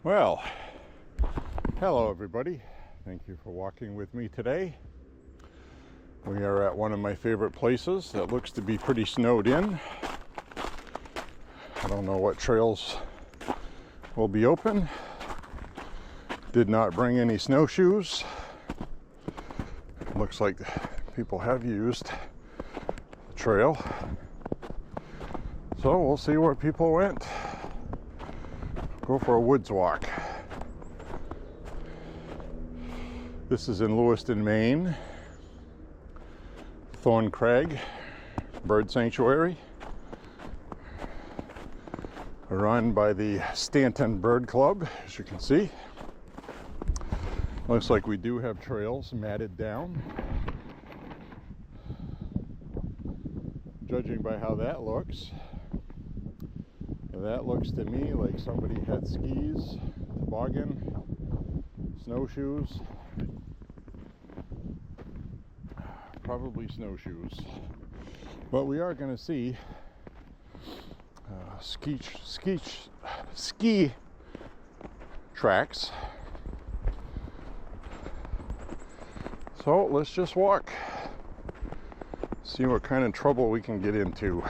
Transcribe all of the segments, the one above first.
Well, hello everybody. Thank you for walking with me today. We are at one of my favorite places that looks to be pretty snowed in. I don't know what trails will be open. Did not bring any snowshoes. Looks like people have used the trail. So we'll see where people went. Go for a woods walk. This is in Lewiston, Maine. Thorn Crag Bird Sanctuary, run by the Stanton Bird Club, as you can see. Looks like we do have trails matted down. Judging by how that looks to me like somebody had skis, toboggan, snowshoes, probably snowshoes. But we are going to see ski tracks. So let's just walk, see what kind of trouble we can get into.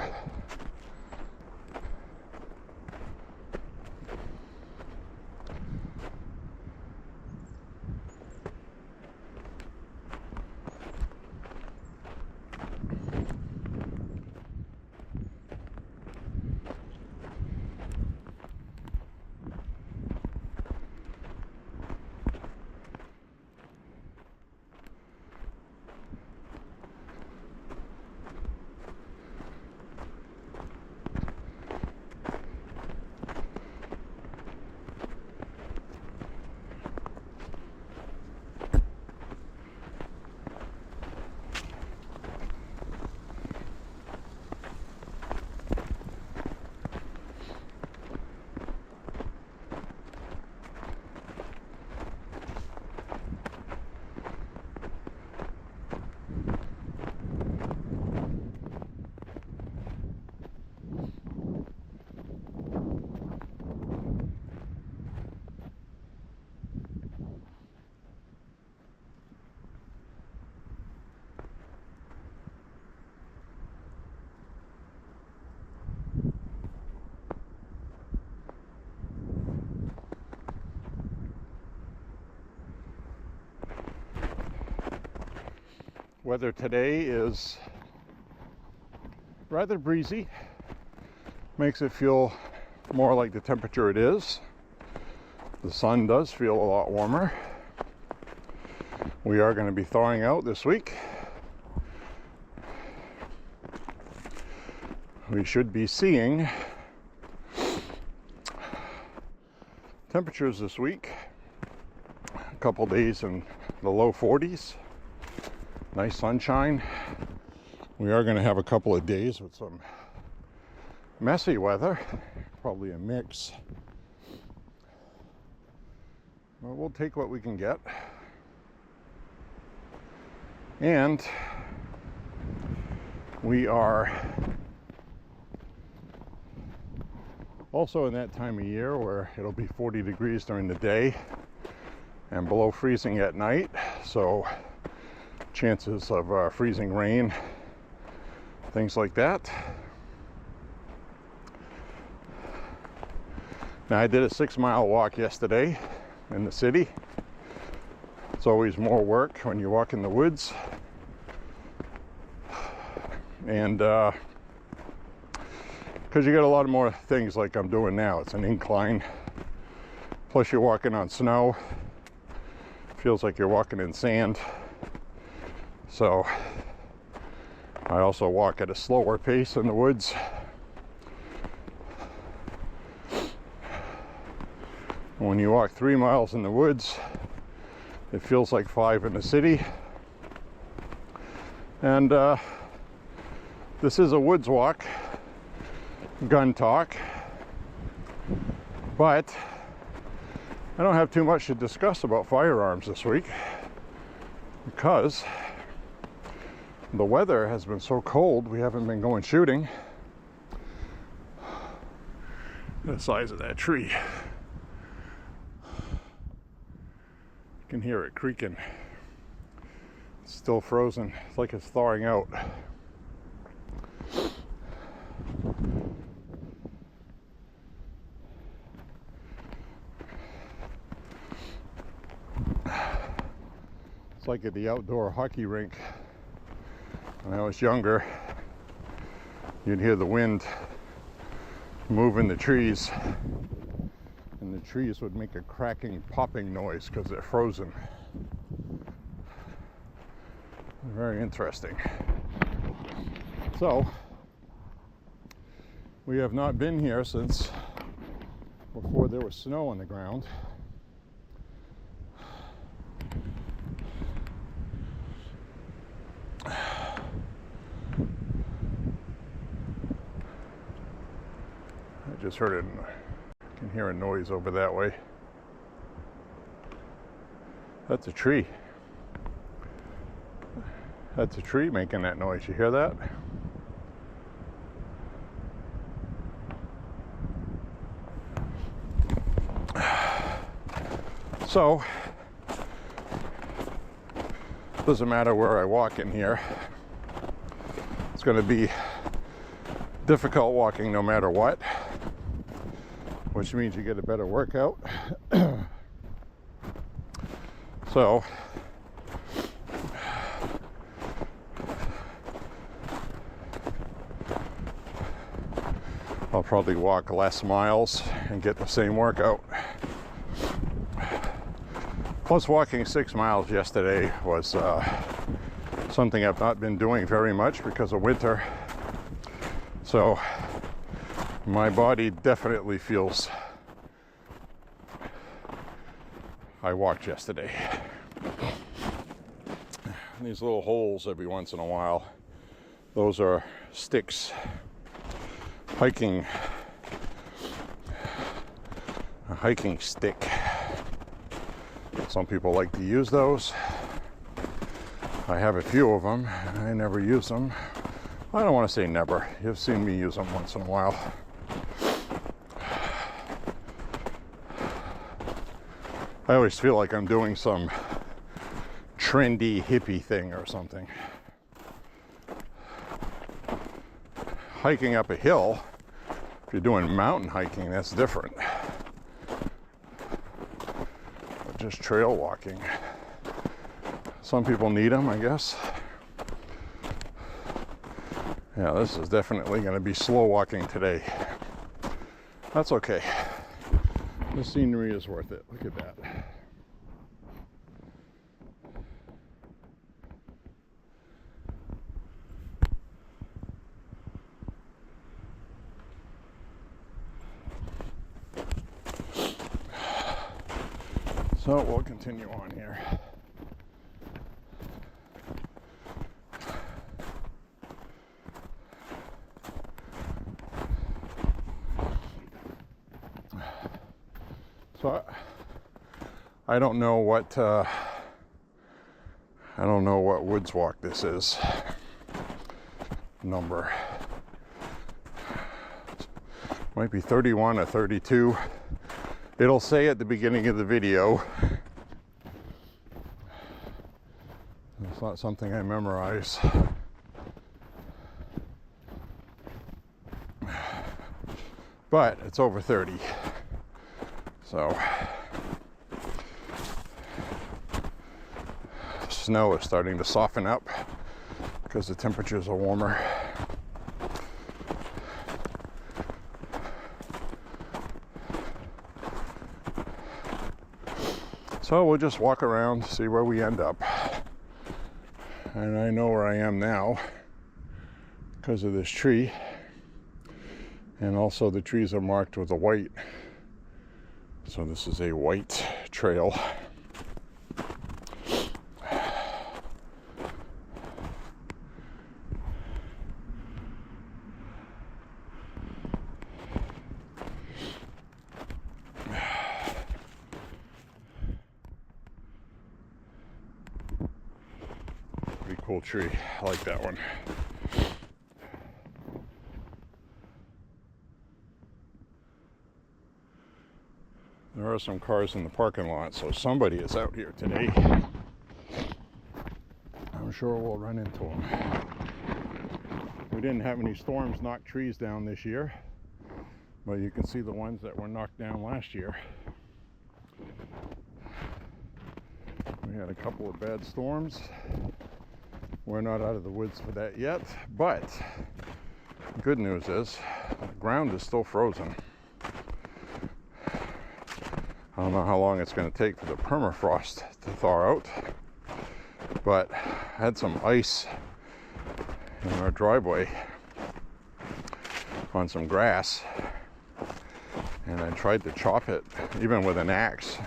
Weather today is rather breezy, makes it feel more like the temperature it is. The sun does feel a lot warmer. We are going to be thawing out this week. We should be seeing temperatures this week, a couple days in the low 40s. Nice sunshine. We are going to have a couple of days with some messy weather, probably a mix. Well, we'll take what we can get. And we are also in that time of year where it'll be 40 degrees during the day and below freezing at night. So chances of freezing rain, things like that. Now, I did a 6-mile walk yesterday in the city. It's always more work when you walk in the woods. And because you got a lot of more things like I'm doing now. It's an incline. Plus you're walking on snow. Feels like you're walking in sand. So I also walk at a slower pace in the woods. When you walk 3 miles in the woods, it feels like 5 in the city. And this is a woods walk, gun talk, but I don't have too much to discuss about firearms this week because the weather has been so cold, we haven't been going shooting. The size of that tree. can hear it creaking. It's still frozen. It's like it's thawing out. It's like at the outdoor hockey rink. When I was younger, you'd hear the wind moving the trees, and the trees would make a cracking, popping noise because they're frozen. Very interesting. So, we have not been here since before there was snow on the ground. I just heard it. I can hear a noise over that way. That's a tree. That's a tree making that noise. You hear that? So, doesn't matter where I walk in here. It's going to be difficult walking no matter what, which means you get a better workout. So, I'll probably walk less miles and get the same workout. Plus, walking 6 miles yesterday was something I've not been doing very much because of winter. So my body definitely feels I walked yesterday. These little holes every once in a while, those are sticks. A hiking stick. Some people like to use those. I have a few of them. I never use them. I don't want to say never. You've seen me use them once in a while. I always feel like I'm doing some trendy hippie thing or something. Hiking up a hill, if you're doing mountain hiking, that's different. But just trail walking. Some people need them, I guess. Yeah, this is definitely going to be slow walking today. That's okay. The scenery is worth it. Look at that. So we'll continue on here. So I don't know what woods walk this is. Number might be 31 or 32. It'll say at the beginning of the video. It's not something I memorize. But it's over 30. So snow is starting to soften up because the temperatures are warmer. So we'll just walk around, see where we end up. And I know where I am now because of this tree. And also the trees are marked with a white. So this is a white trail. Pretty cool tree. I like that one. There are some cars in the parking lot, so somebody is out here today. I'm sure we'll run into them. We didn't have any storms knock trees down this year, but you can see the ones that were knocked down last year. We had a couple of bad storms. We're not out of the woods for that yet, but the good news is the ground is still frozen. I don't know how long it's going to take for the permafrost to thaw out, but I had some ice in our driveway on some grass, and I tried to chop it even with an axe,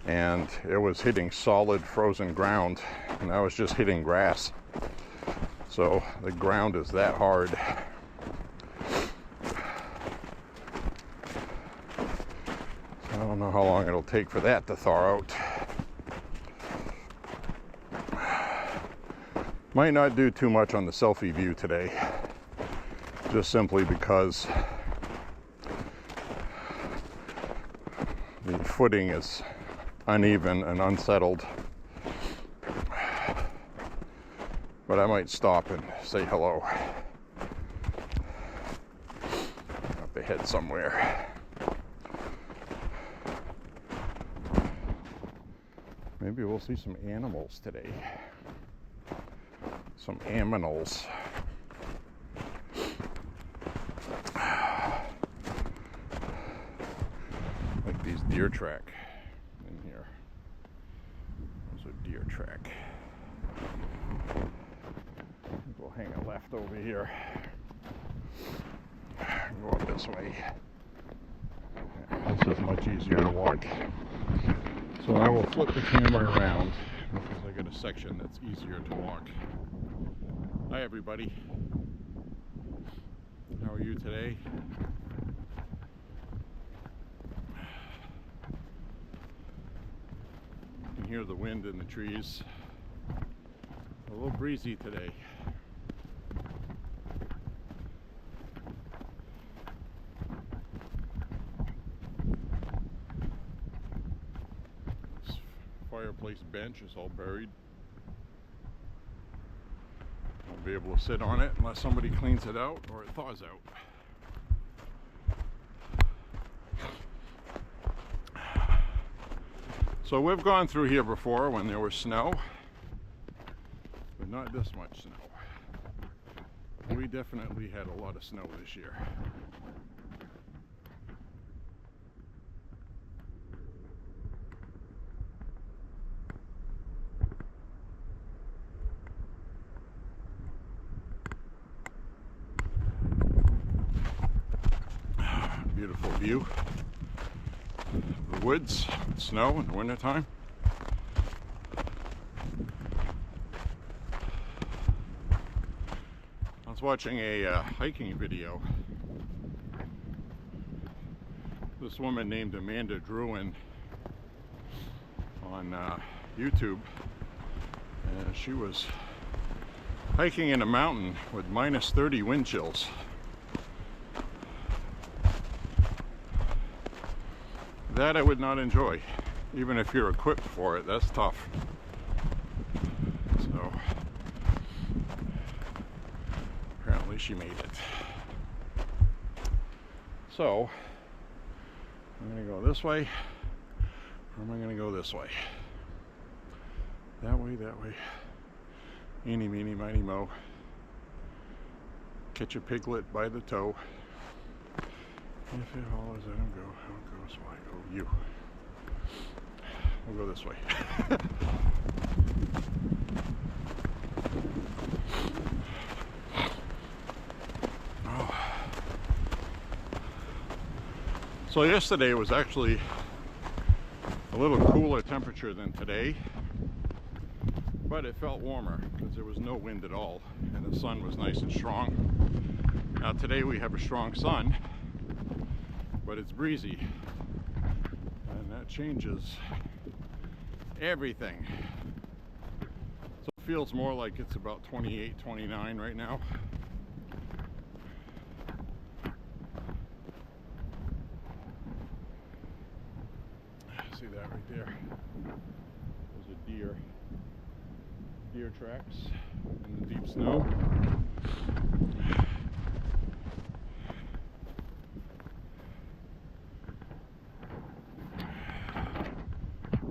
and it was hitting solid frozen ground, and I was just hitting grass. So the ground is that hard. I don't know how long it'll take for that to thaw out. Might not do too much on the selfie view today, just simply because the footing is uneven and unsettled. But I might stop and say hello. Up ahead somewhere. Maybe we'll see some animals today. Some aminals. Like these deer track in here. There's a deer track. We'll hang a left over here. Go up this way. This is much easier to walk. So I will flip the camera around because I got a section that's easier to walk. Hi everybody. How are you today? You can hear the wind in the trees. A little breezy today. This fireplace bench is all buried. Won't be able to sit on it unless somebody cleans it out or it thaws out. So we've gone through here before when there was snow, but not this much snow. We definitely had a lot of snow this year. Beautiful view of the woods, snow in the wintertime. I was watching a hiking video. This woman named Amanda Druin on YouTube, and she was hiking in a mountain with minus 30 wind chills. That I would not enjoy, even if you're equipped for it. That's tough. So apparently she made it. So I'm gonna go this way, or am I gonna go this way? That way, that way. Eeny, meeny, miny, mo. Catch a piglet by the toe. If it hollers, I don't go. How it goes, why go you? We'll go this way. Oh. So yesterday was actually a little cooler temperature than today, but it felt warmer because there was no wind at all and the sun was nice and strong. Now today we have a strong sun, but it's breezy, and that changes everything. So it feels more like it's about 28, 29 right now. see that right there. Those are deer tracks in the deep snow.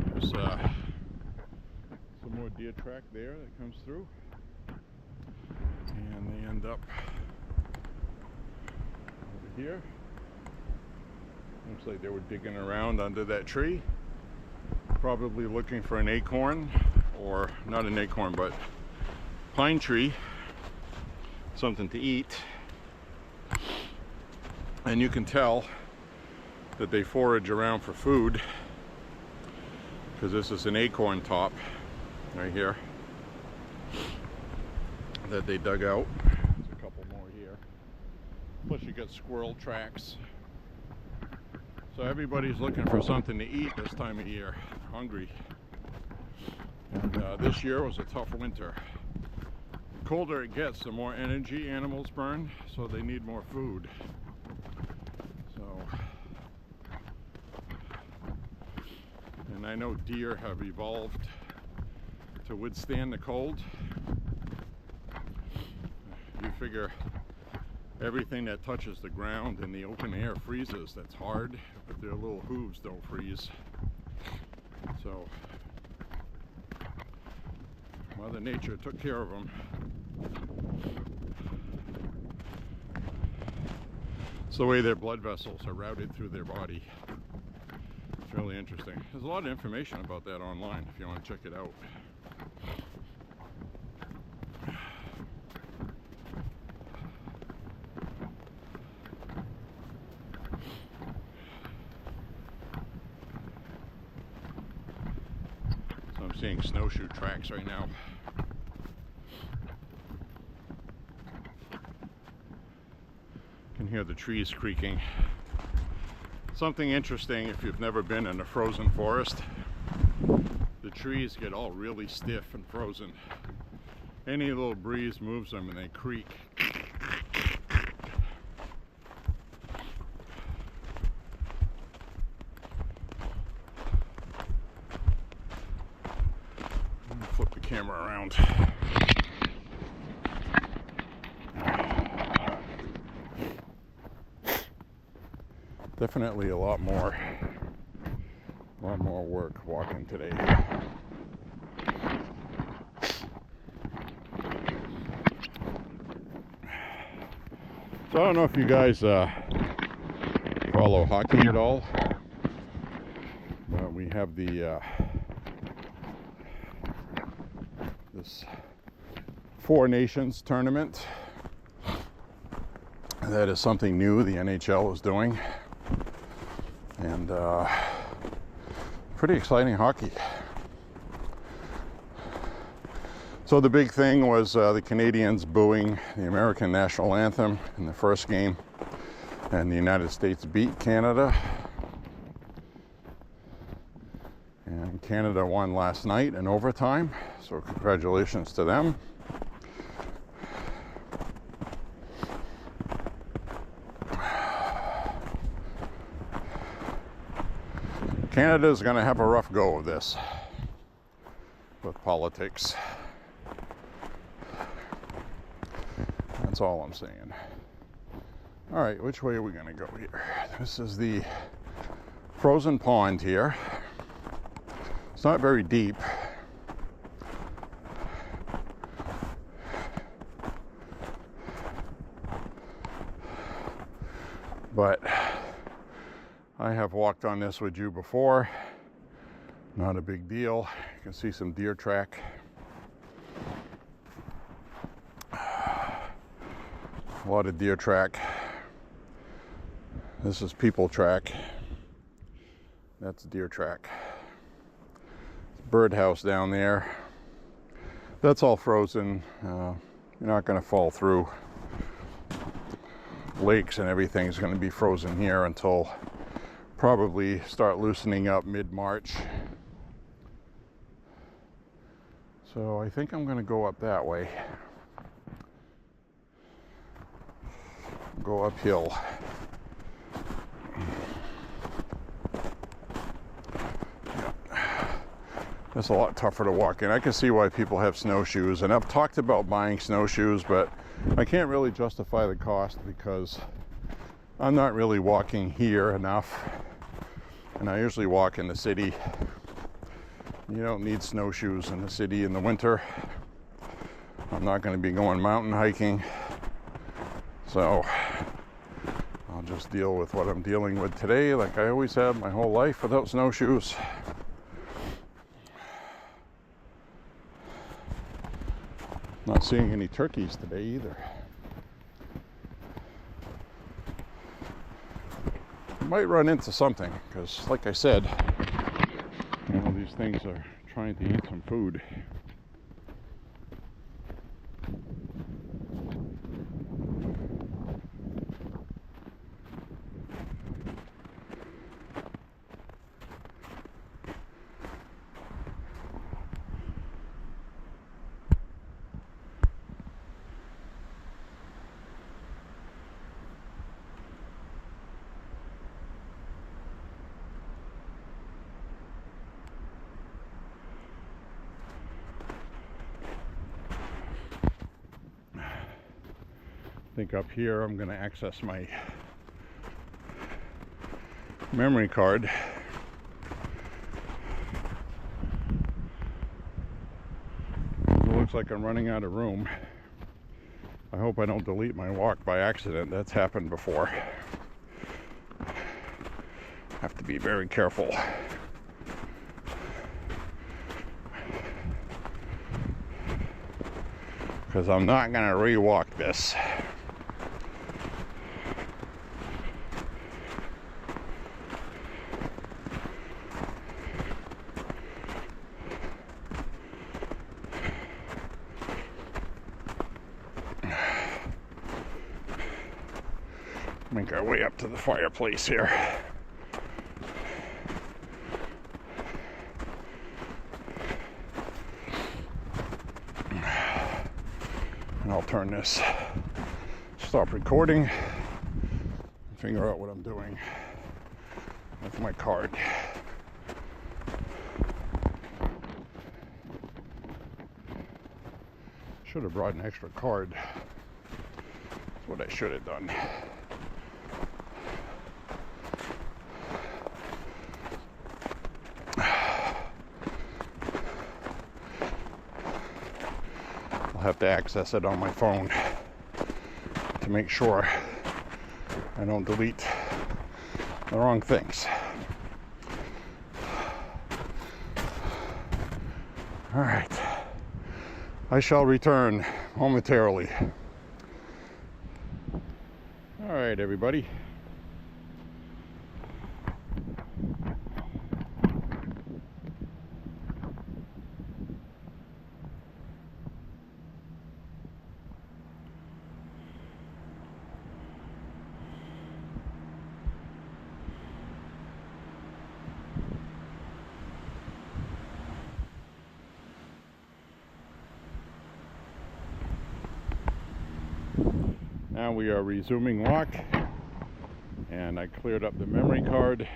There's some more deer track there that comes through, and they end up over here. Looks like they were digging around under that tree, probably looking for an acorn, or not an acorn, but pine tree, something to eat. And you can tell that they forage around for food, because this is an acorn top right here that they dug out. There's a couple more here. Plus you got squirrel tracks. So everybody's looking for something to eat this time of year, hungry. And this year was a tough winter. The colder it gets, the more energy animals burn, so they need more food. So, and I know deer have evolved to withstand the cold. You figure everything that touches the ground in the open air freezes. That's hard, but their little hooves don't freeze. So Mother Nature took care of them. It's the way their blood vessels are routed through their body. It's really interesting. There's a lot of information about that online if you want to check it out. So I'm seeing snowshoe tracks right now. You can hear the trees creaking. Something interesting, if you've never been in a frozen forest, the trees get all really stiff and frozen. Any little breeze moves them and they creak. Let me flip the camera around. Definitely a lot more work walking today. So I don't know if you guys follow hockey at all, but we have the this Four Nations tournament. That is something new the NHL is doing. And pretty exciting hockey. So the big thing was the Canadians booing the American national anthem in the first game, and the United States beat Canada. And Canada won last night in overtime, so congratulations to them. Canada is going to have a rough go of this with politics. That's all I'm saying. All right, which way are we going to go here? This is the frozen pond here. It's not very deep. But I have walked on this with you before. Not a big deal. You can see some deer track. A lot of deer track. This is people track. That's deer track. Birdhouse down there. That's all frozen. You're not going to fall through. Lakes and everything's going to be frozen here until probably start loosening up mid-March. So I think I'm going to go up that way. Go uphill. It's a lot tougher to walk in. I can see why people have snowshoes, and I've talked about buying snowshoes, but I can't really justify the cost because I'm not really walking here enough, and I usually walk in the city. You don't need snowshoes in the city in the winter. I'm not going to be going mountain hiking, so I'll just deal with what I'm dealing with today, like I always have my whole life without snowshoes. Not seeing any turkeys today either. Might run into something because, like I said, you know, these things are trying to eat some food. I think up here I'm going to access my memory card. It looks like I'm running out of room. I hope I don't delete my walk by accident. That's happened before. Have to be very careful. Because I'm not going to re-walk this. Make our way up to the fireplace here. And I'll turn this, stop recording, and figure out what I'm doing with my card. Should have brought an extra card. That's what I should have done. I'll have to access it on my phone to make sure I don't delete the wrong things. All right, I shall return momentarily. All right, everybody. Now we are resuming walk, and I cleared up the memory card.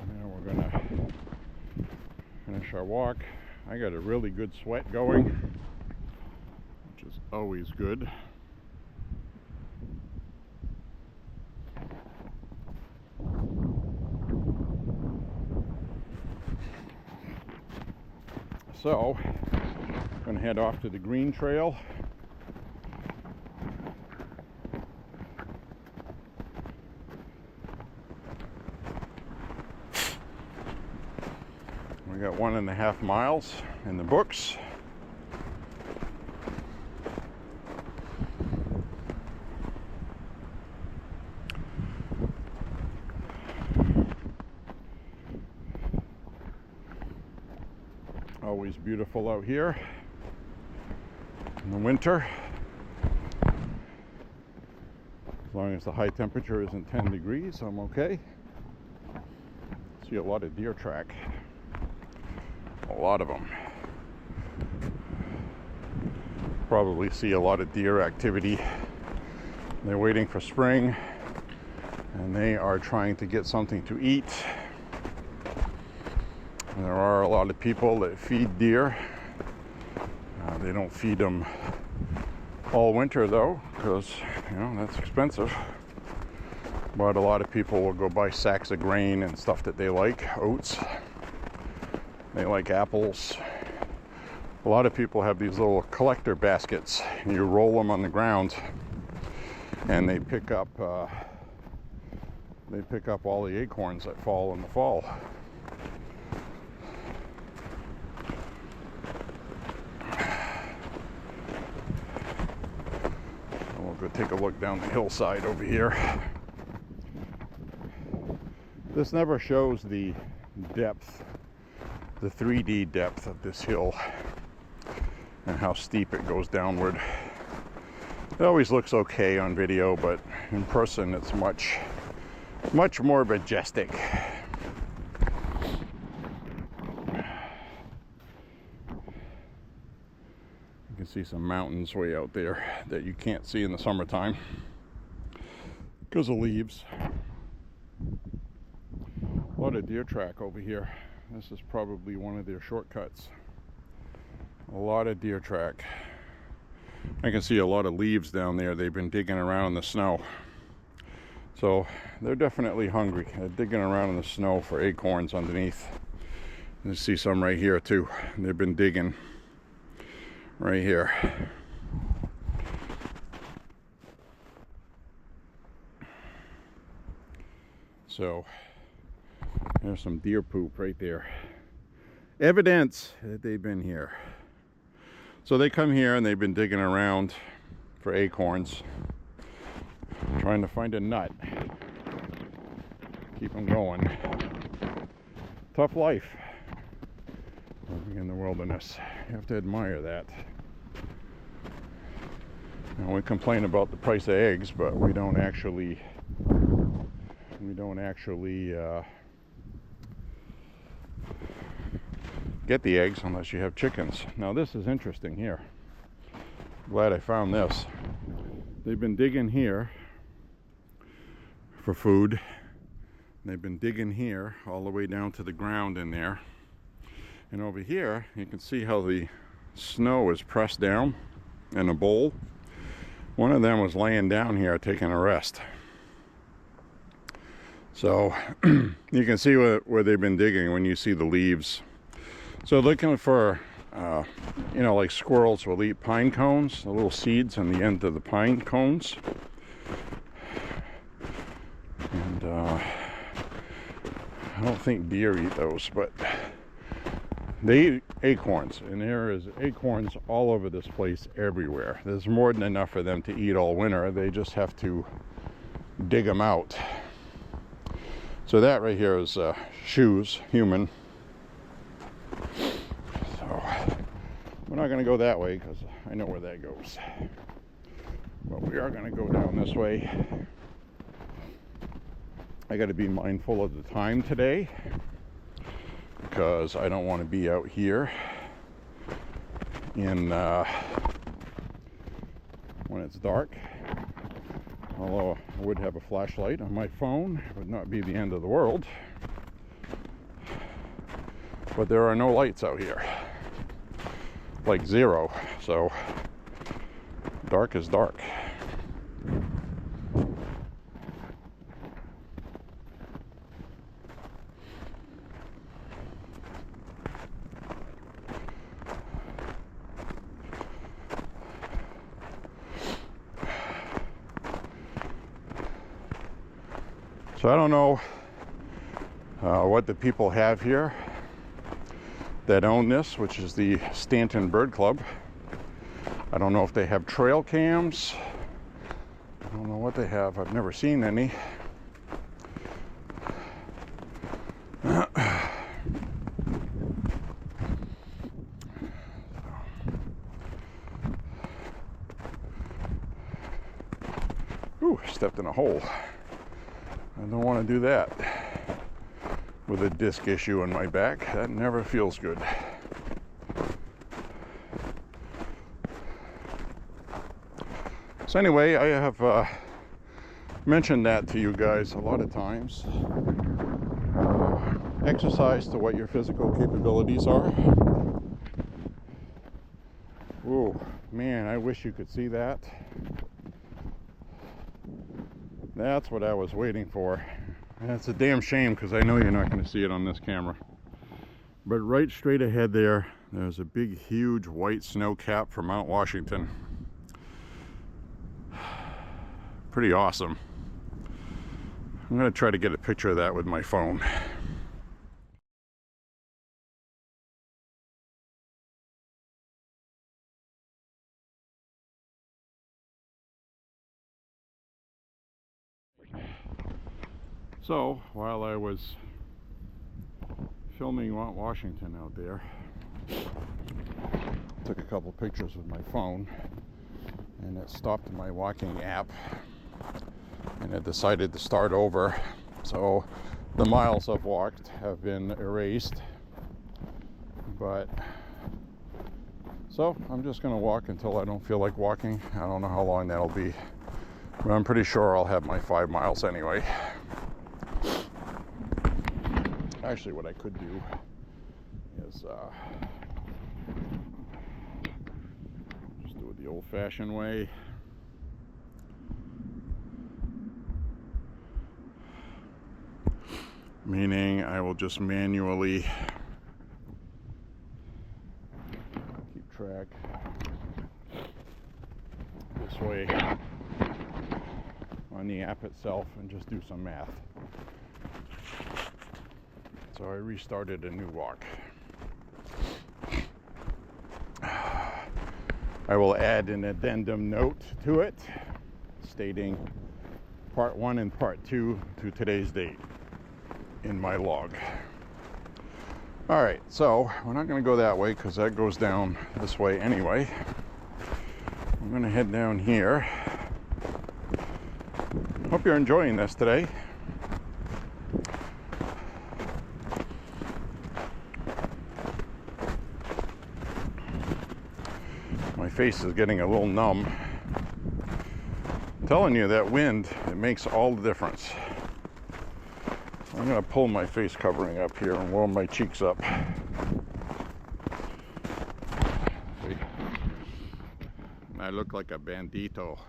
Now we're gonna finish our walk. I got a really good sweat going, which is always good. So, I'm going to head off to the green trail. We got 1.5 miles in the books. Always beautiful out here in the winter, as long as the high temperature isn't 10 degrees, I'm okay. See a lot of deer track, a lot of them. Probably see a lot of deer activity They're waiting for spring, and they are trying to get something to eat. And there are a lot of people that feed deer. They don't feed them all winter though, because that's expensive. But a lot of people will go buy sacks of grain and stuff that they like, oats. They like apples. A lot of people have these little collector baskets. You roll them on the ground, and they pick up all the acorns that fall in the fall. We'll go take a look down the hillside over here. This never shows the depth, the 3D depth of this hill and how steep it goes downward. It always looks okay on video, but in person it's much more majestic. You can see some mountains way out there that you can't see in the summertime because of leaves. A lot of deer track over here. This is probably one of their shortcuts. A lot of deer track. I can see a lot of leaves down there. They've been digging around in the snow. So they're definitely hungry. They're digging around in the snow for acorns underneath. You see some right here too. They've been digging right here. So there's some deer poop right there. Evidence that they've been here. So they come here and they've been digging around for acorns, trying to find a nut. Keep them going. Tough life living in the wilderness. You have to admire that. Now, we complain about the price of eggs, but we don't actually get the eggs unless you have chickens. Now this is interesting here. Glad I found this. They've been digging here for food. They've been digging here all the way down to the ground in there. And over here, you can see how the snow is pressed down in a bowl. One of them was laying down here taking a rest. So you can see where they've been digging when you see the leaves. So looking for, like squirrels will eat pine cones, the little seeds on the end of the pine cones. And I don't think deer eat those, but they eat acorns. And there is acorns all over this place, everywhere. There's more than enough for them to eat all winter. They just have to dig them out. So that right here is shoes, human. So we're not going to go that way because I know where that goes. But we are going to go down this way. I got to be mindful of the time today because I don't want to be out here in when it's dark. Although I would have a flashlight on my phone, it would not be the end of the world. But there are no lights out here. Like zero. So dark is dark. So I don't know what the people have here that own this, which is the Stanton Bird Club. I don't know if they have trail cams. I don't know what they have. I've never seen any. Ooh, stepped in a hole. I don't want to do that with a disc issue in my back. That never feels good. So anyway, I have mentioned that to you guys a lot of times. Exercise to what your physical capabilities are. Ooh, man, I wish you could see that. That's what I was waiting for. And it's a damn shame because I know you're not going to see it on this camera. But right straight ahead there, there's a big, huge white snow cap from Mount Washington. Pretty awesome. I'm going to try to get a picture of that with my phone. So, while I was filming Mount Washington out there, took a couple pictures with my phone, and it stopped my walking app, and it decided to start over. So the miles I've walked have been erased, but so I'm just going to walk until I don't feel like walking. I don't know how long that'll be, but I'm pretty sure I'll have my 5 miles anyway. Actually, what I could do is just do it the old-fashioned way. Meaning I will just manually keep track this way on the app itself and just do some math. So I restarted a new walk. I will add an addendum note to it stating part 1 and part 2 to today's date in my log. All right, so we're not going to go that way because that goes down this way anyway. I'm going to head down here. Hope you're enjoying this today. My face is getting a little numb. I'm telling you, that wind, it makes all the difference. I'm going to pull my face covering up here and warm my cheeks up. See? I look like a bandito.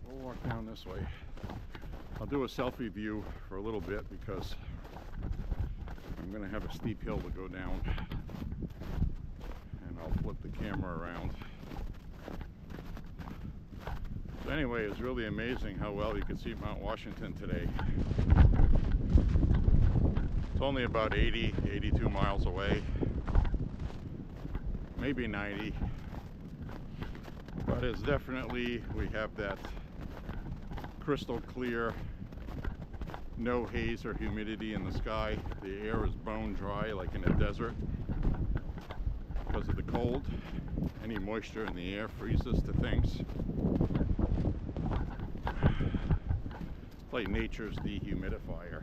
We'll walk down this way. I'll do a selfie view for a little bit because I'm going to have a steep hill to go down. And I'll flip the camera around. So anyway, it's really amazing how well you can see Mount Washington today. It's only about 80, 82 miles away. Maybe 90. But it's definitely, we have that crystal clear, no haze or humidity in the sky. The air is bone dry like in a desert because of the cold. Any moisture in the air freezes to things. It's like nature's dehumidifier.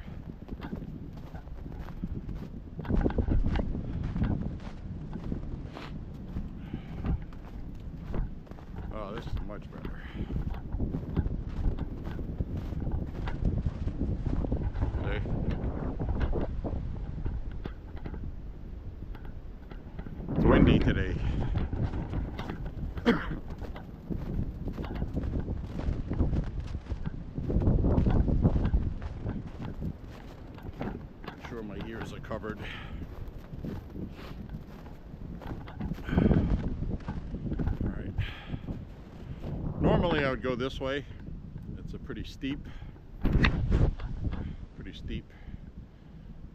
Oh, this is much better. It's windy today. I'm sure my ears are covered. Alright. Normally I would go this way. It's a pretty steep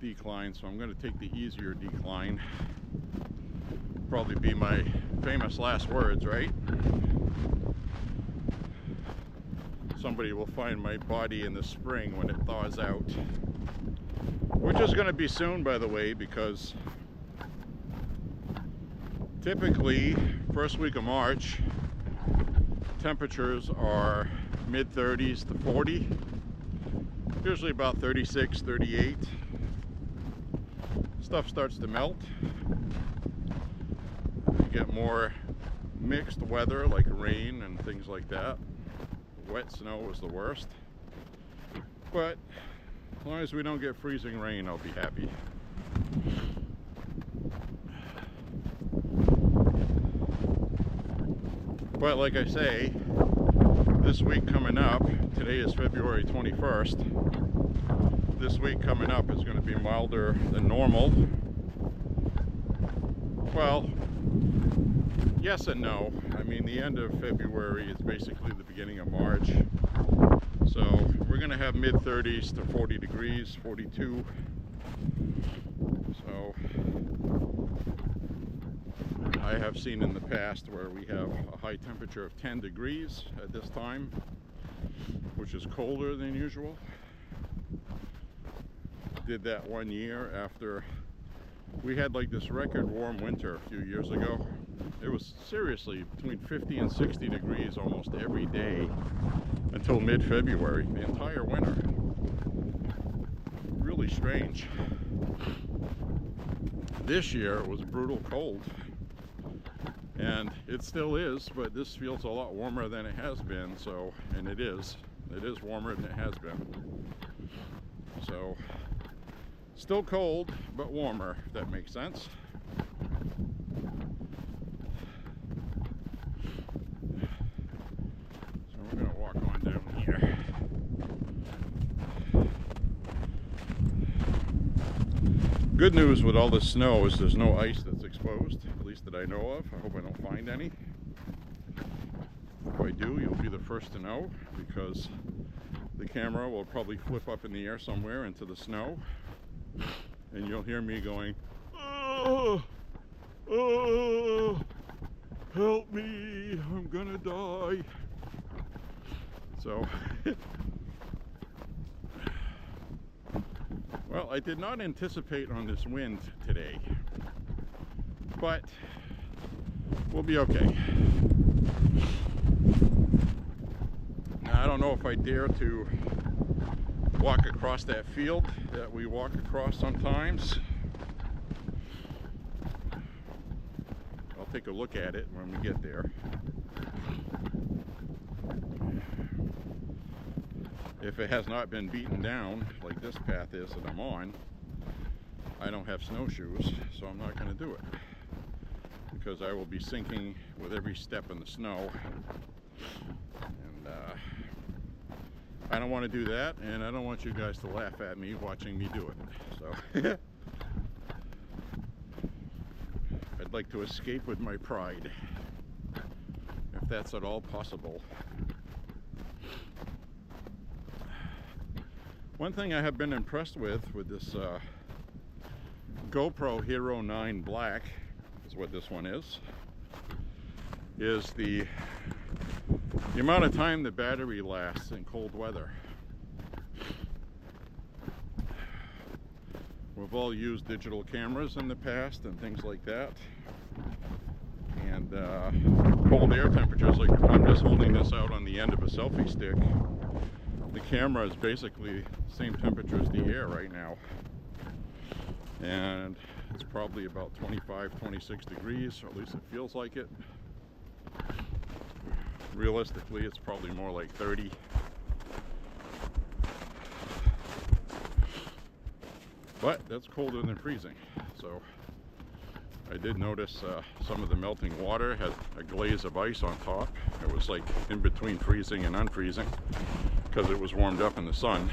decline, so I'm going to take the easier decline. Probably be my famous last words, right? Somebody will find my body in the spring when it thaws out, which is going to be soon, by the way, because typically first week of March temperatures are mid-30s to 40, usually about 36, 38. stuff starts to melt. You get more mixed weather like rain and things like that. Wet snow is the worst. But as long as we don't get freezing rain, I'll be happy. But like I say, this week coming up, today is February 21st, this week coming up is going to be milder than normal. Well, yes and no. I mean, the end of February is basically the beginning of March. So we're going to have mid-30s to 40 degrees, 42. So I have seen in the past where we have a high temperature of 10 degrees at this time, which is colder than usual. Did that one year after we had like this record warm winter a few years ago. It was seriously between 50 and 60 degrees almost every day until mid-February, the entire winter. Really strange. This year it was brutal cold. And it still is, but this feels a lot warmer than it has been, so, and it is warmer than it has been. So, still cold, but warmer, if that makes sense. So we're gonna walk on down here. Good news with all this snow is there's no ice that's exposed, at least that I know of. I hope I don't find any. If I do, you'll be the first to know, because the camera will probably flip up in the air somewhere into the snow, and you'll hear me going, "Oh, oh, help me, I'm gonna die." So well, I did not anticipate on this wind today, but we'll be okay. Now, I don't know if I dare to walk across that field that we walk across sometimes. I'll take a look at it when we get there. If it has not been beaten down like this path is that I'm on, I don't have snowshoes, so I'm not going to do it, because I will be sinking with every step in the snow, and I don't want to do that, and I don't want you guys to laugh at me watching me do it. So I'd like to escape with my pride, if that's at all possible. One thing I have been impressed with this GoPro Hero 9 Black, is what this one is the amount of time the battery lasts in cold weather. We've all used digital cameras in the past and things like that, and cold air temperatures, like if I'm just holding this out on the end of a selfie stick, the camera is basically the same temperature as the air right now, and it's probably about 25-26 degrees, or at least it feels like it. Realistically, it's probably more like 30. But that's colder than freezing. So I did notice some of the melting water had a glaze of ice on top. It was like in between freezing and unfreezing because it was warmed up in the sun.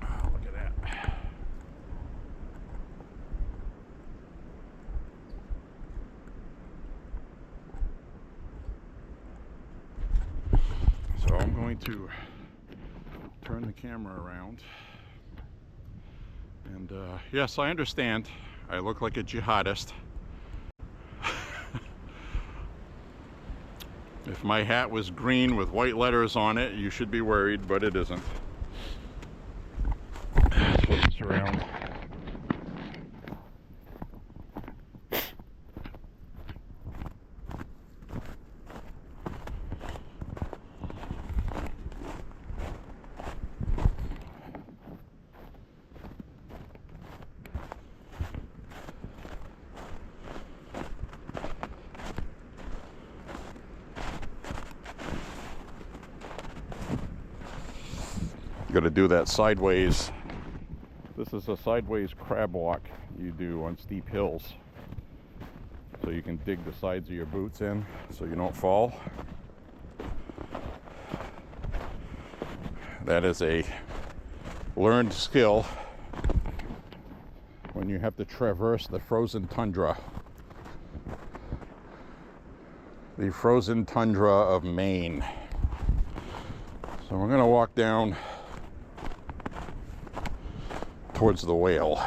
Oh, look at that. So I'm going to turn the camera around. And yes, I understand I look like a jihadist. If my hat was green with white letters on it, you should be worried, but it isn't. Let's flip this around. Got to do that sideways. This is a sideways crab walk you do on steep hills. So you can dig the sides of your boots in so you don't fall. That is a learned skill when you have to traverse the frozen tundra. The frozen tundra of Maine. So we're going to walk down towards the whale.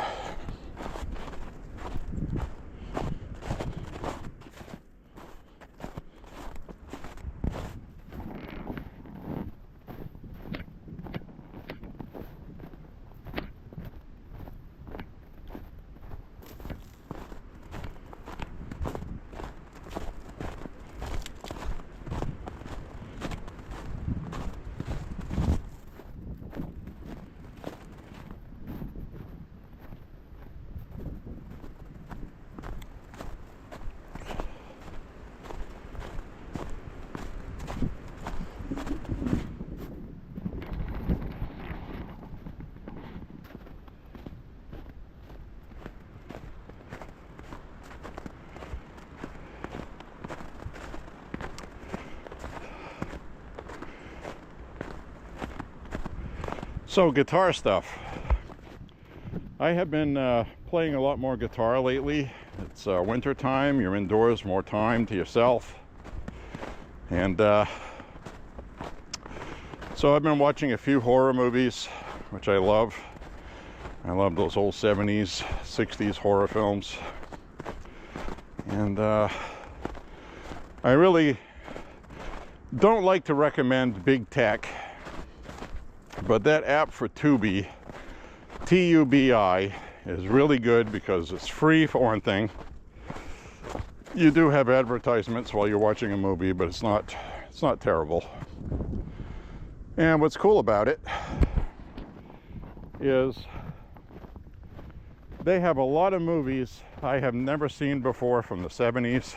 So guitar stuff. I have been playing a lot more guitar lately. It's winter time, you're indoors, more time to yourself. And so I've been watching a few horror movies, which I love. I love those old 70s, 60s horror films. And I really don't like to recommend big tech, but that app for Tubi, Tubi, is really good because it's free for one thing. You do have advertisements while you're watching a movie, but it's not terrible. And what's cool about it is they have a lot of movies I have never seen before from the 70s.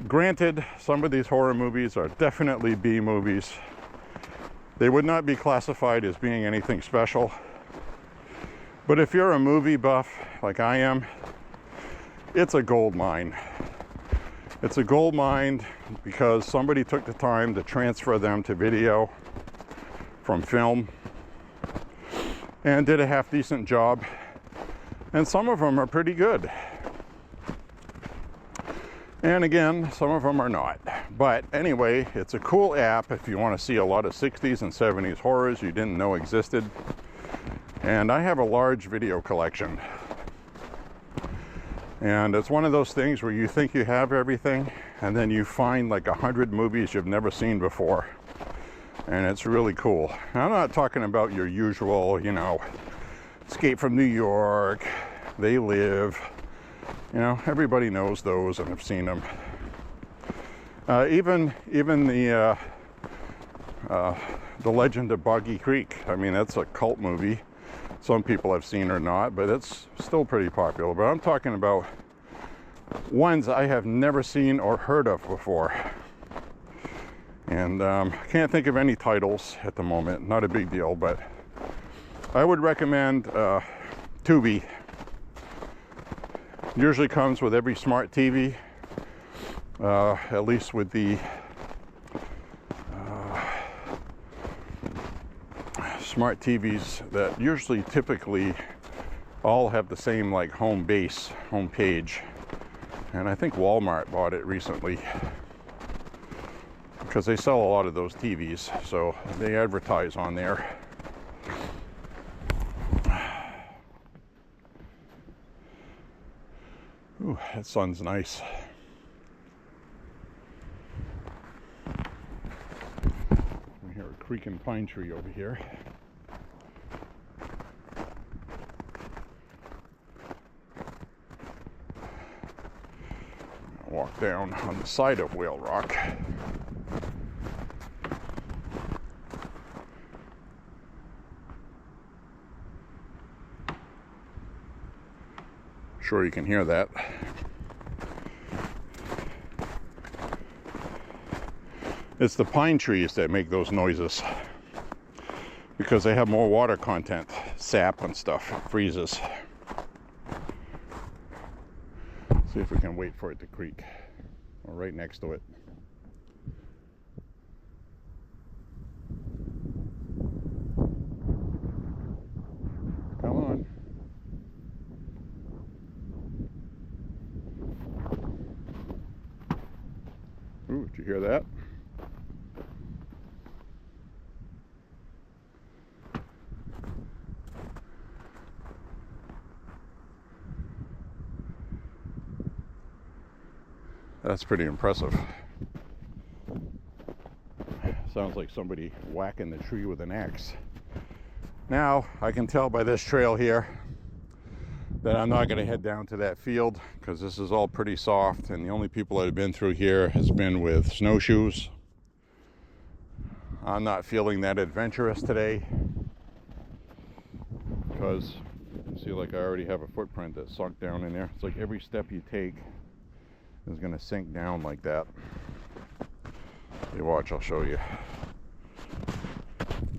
Granted, some of these horror movies are definitely B movies. They would not be classified as being anything special. But if you're a movie buff like I am, it's a gold mine. It's a gold mine because somebody took the time to transfer them to video from film and did a half-decent job. And some of them are pretty good. And again, some of them are not. But anyway, it's a cool app if you want to see a lot of 60s and 70s horrors you didn't know existed. And I have a large video collection. And it's one of those things where you think you have everything, and then you find like 100 movies you've never seen before. And it's really cool. And I'm not talking about your usual, you know, Escape from New York, They Live. You know, everybody knows those and have seen them. Even the Legend of Boggy Creek. I mean, that's a cult movie. Some people have seen or not, but it's still pretty popular. But I'm talking about ones I have never seen or heard of before. And I can't think of any titles at the moment. Not a big deal, but I would recommend Tubi. Usually comes with every smart TV, at least with the smart TVs that usually typically all have the same like home page. And I think Walmart bought it recently because they sell a lot of those TVs, so they advertise on there. Ooh, that sun's nice. I hear a creaking pine tree over here. I'll walk down on the side of Whale Rock. Sure you can hear that. It's the pine trees that make those noises. because they have more water content, sap and stuff. It freezes. See if we can wait for it to creak. We're right next to it. Come on. Ooh, did you hear that? That's pretty impressive. Sounds like somebody whacking the tree with an axe. Now, I can tell by this trail here that I'm not going to head down to that field because this is all pretty soft, and the only people that have been through here has been with snowshoes. I'm not feeling that adventurous today because you see, like, I already have a footprint that's sunk down in there. It's like every step you take is going to sink down like that. You watch, I'll show you.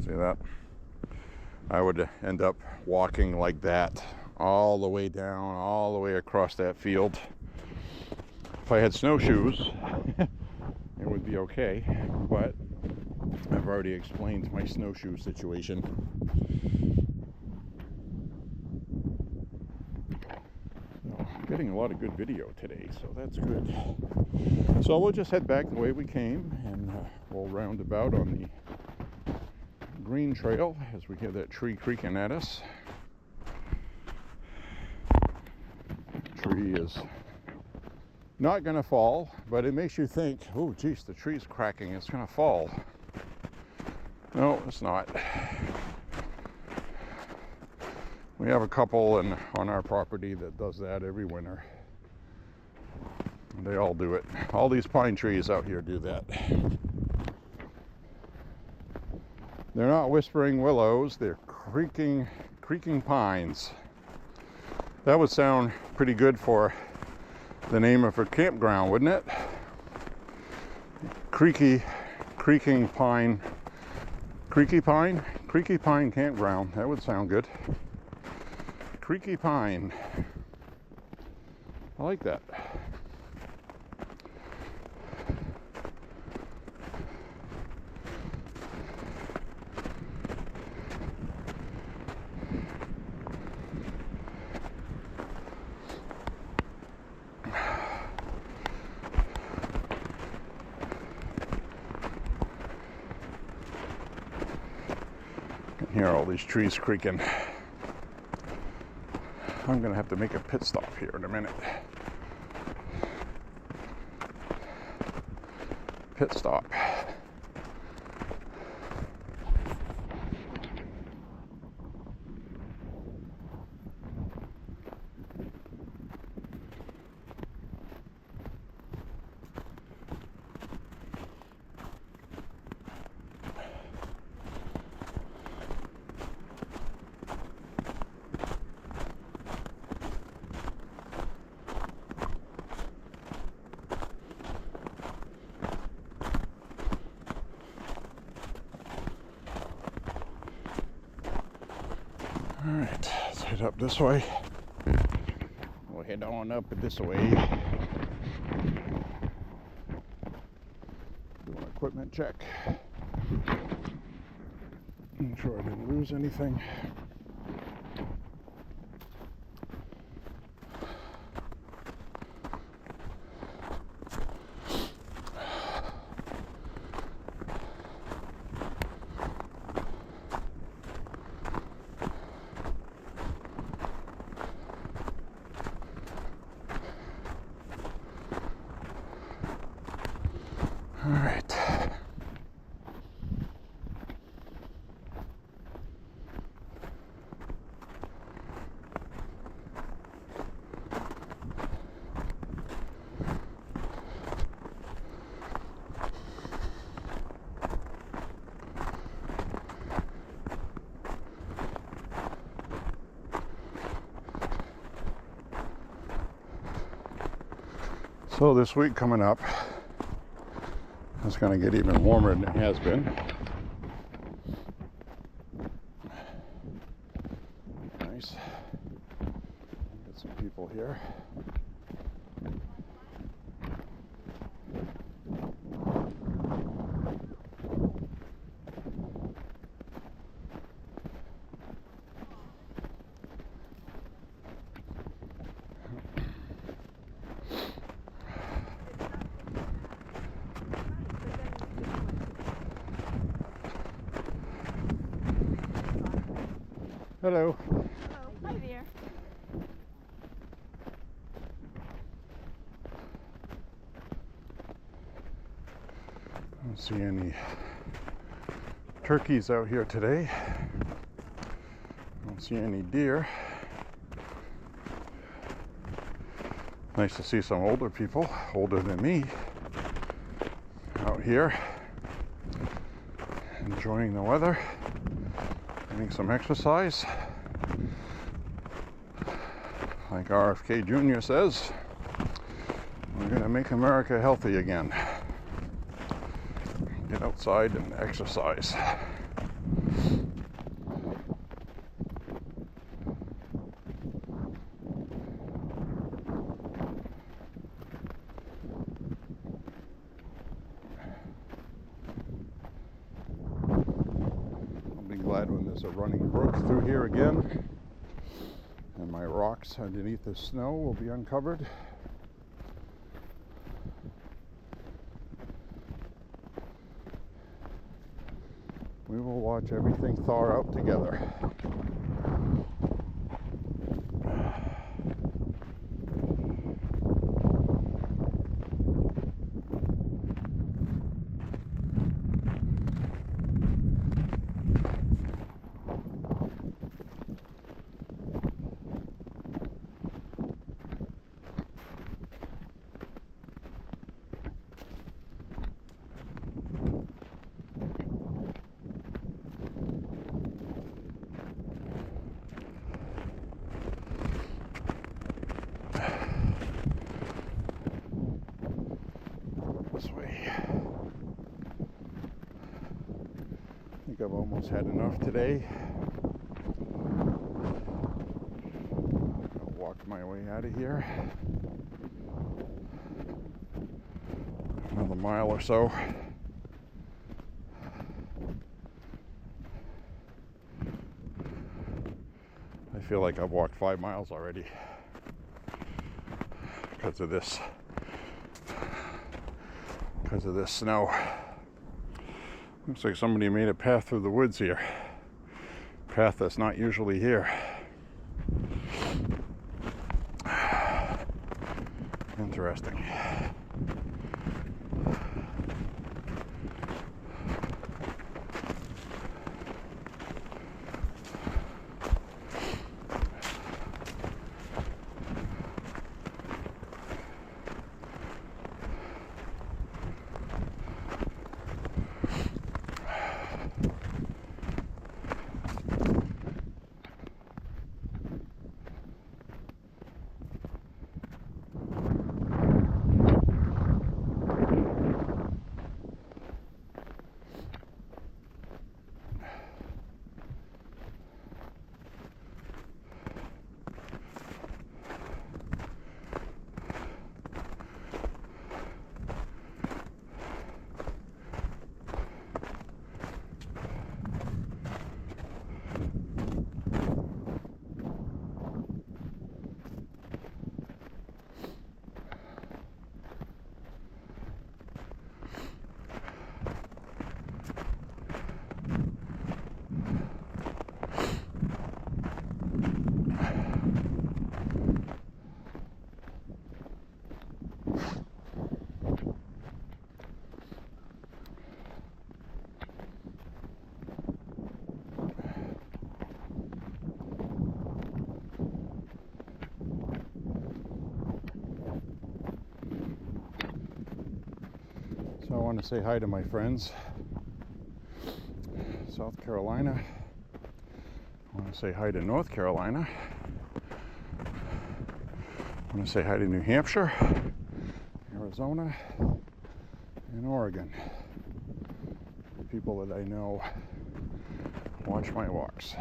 See that? I would end up walking like that all the way down, all the way across that field. If I had snowshoes, it would be okay, but I've already explained my snowshoe situation. Getting a lot of good video today, so that's good. So we'll just head back the way we came, and we'll round about on the green trail as we hear that tree creaking at us. The tree is not going to fall, but it makes you think, oh geez, the tree's cracking, it's going to fall. No, it's not. We have a couple on our property that does that every winter. They all do it. All these pine trees out here do that. They're not whispering willows, they're creaking pines. That would sound pretty good for the name of a campground, wouldn't it? Creaking pine campground. That would sound good. Creaky pine. I like that. You can hear all these trees creaking. I'm going to have to make a pit stop here in a minute. Pit stop. All right, let's head up this way. We'll head on up this way. Do an equipment check. Make sure I didn't lose anything. All right. So this week coming up, it's going to get even warmer than it has been. nice. Get some people here. Hello. Hello. Hi there. I don't see any turkeys out here today. I don't see any deer. Nice to see some older people, older than me, out here enjoying the weather, getting some exercise. Like RFK Jr. says, we're going to make America healthy again. Get outside and exercise. I'll be glad when there's a running brook through here again, and my rocks underneath the snow will be uncovered. We will watch everything thaw out together. This way. I think I've almost had enough today. I'll walk my way out of here. Another mile or so. I feel like I've walked 5 miles already because of this snow. Looks like somebody made a path through the woods here. Path that's not usually here. Interesting. So I want to say hi to my friends, South Carolina. I want to say hi to North Carolina. I want to say hi to New Hampshire, Arizona, and Oregon. The people that I know watch my walks.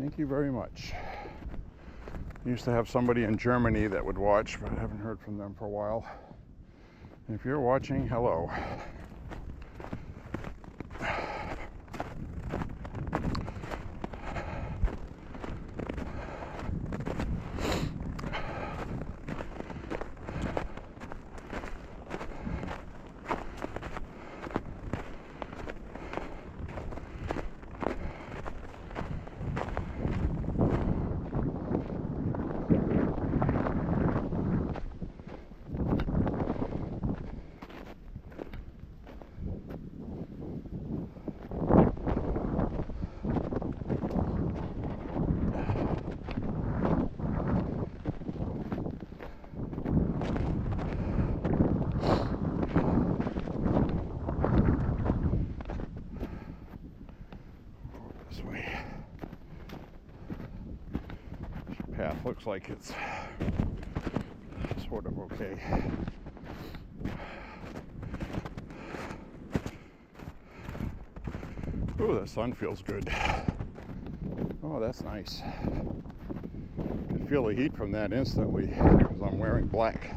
Thank you very much. I used to have somebody in Germany that would watch, but I haven't heard from them for a while. And if you're watching, hello. Path looks like it's sort of okay. Ooh, the sun feels good. Oh, that's nice. I can feel the heat from that instantly because I'm wearing black.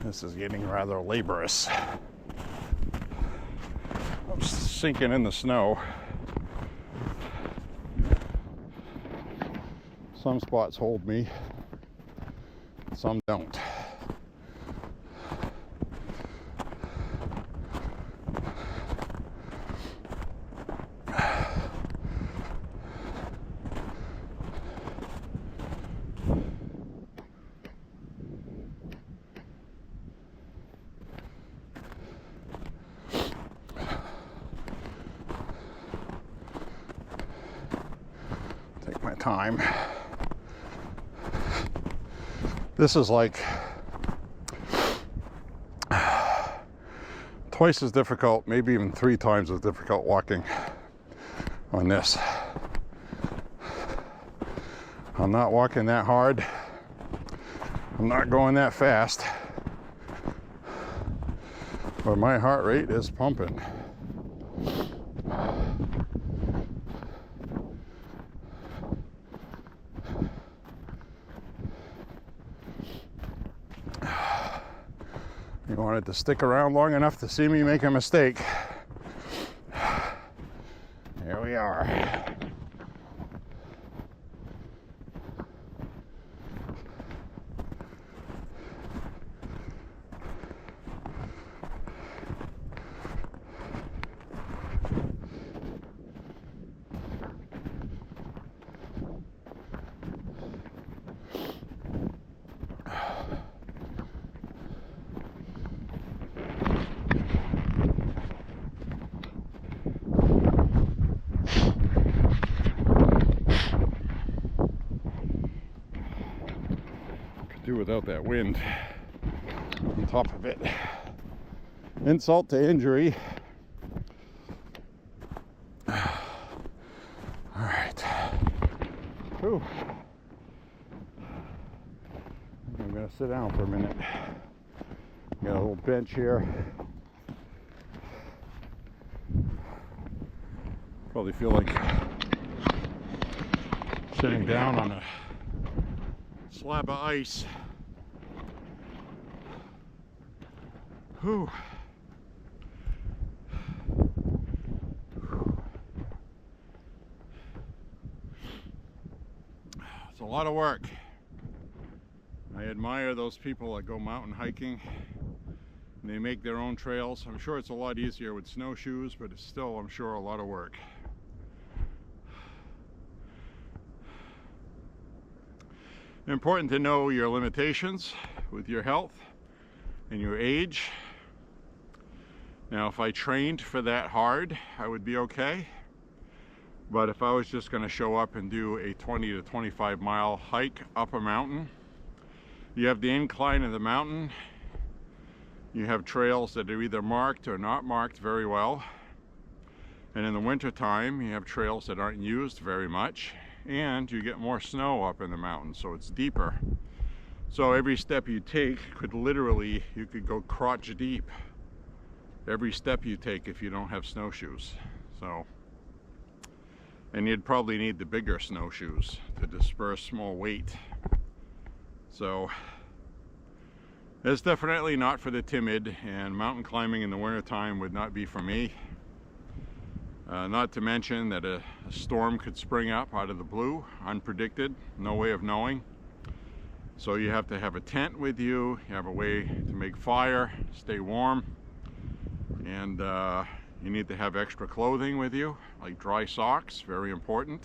This is getting rather laborious. I'm sinking in the snow. Some spots hold me, some don't. Take my time. This is like twice as difficult, maybe even 3 times as difficult walking on this. I'm not walking that hard. I'm not going that fast. But my heart rate is pumping. You wanted to stick around long enough to see me make a mistake. Here we are. Do without that wind on top of it. Insult to injury. All right. Whew. I'm gonna sit down for a minute. Got a little bench here. Probably feel like sitting down on a slab of ice. Whew. It's a lot of work. I admire those people that go mountain hiking and they make their own trails. I'm sure it's a lot easier with snowshoes, but it's still, I'm sure, a lot of work. Important to know your limitations with your health and your age. Now, if I trained for that hard, I would be okay. But if I was just going to show up and do a 20 to 25 mile hike up a mountain, you have the incline of the mountain, you have trails that are either marked or not marked very well, and in the winter time you have trails that aren't used very much, and you get more snow up in the mountain, so it's deeper. So every step you take could literally, you could go crotch deep every step you take if you don't have snowshoes. So, and you'd probably need the bigger snowshoes to disperse more weight. So it's definitely not for the timid, and mountain climbing in the wintertime would not be for me. Not to mention that a storm could spring up out of the blue, unpredicted, no way of knowing. So you have to have a tent with you, you have a way to make fire, stay warm, and you need to have extra clothing with you, like dry socks, very important.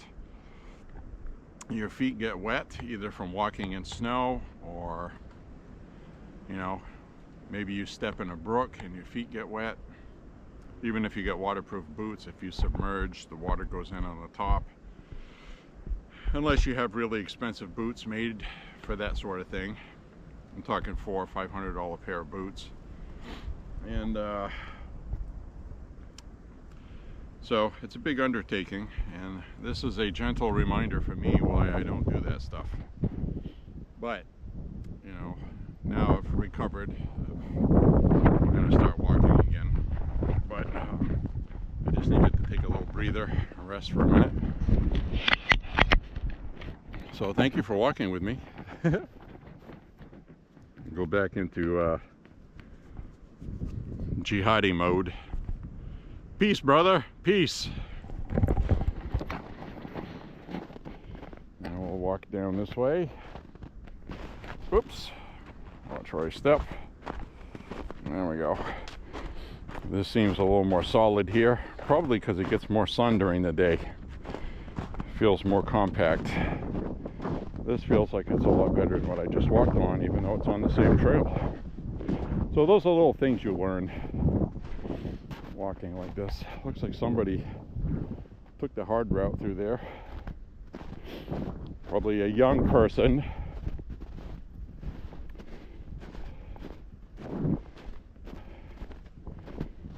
Your feet get wet, either from walking in snow or, you know, maybe you step in a brook and your feet get wet. Even if you get waterproof boots, if you submerge, the water goes in on the top. Unless you have really expensive boots made for that sort of thing. I'm talking $400 or $500 pair of boots. And so it's a big undertaking, and this is a gentle reminder for me why I don't do that stuff. But, you know, now I've recovered, I'm going to start walking again. But I just needed to take a little breather and rest for a minute. So thank you for walking with me. Go back into jihadi mode. Peace, brother. Peace. Now we'll walk down this way. Oops. Watch where I step. There we go. This seems a little more solid here. Probably because it gets more sun during the day. Feels more compact. This feels like it's a lot better than what I just walked on, even though it's on the same trail. So those are little things you learn walking like this. Looks like somebody took the hard route through there. Probably a young person.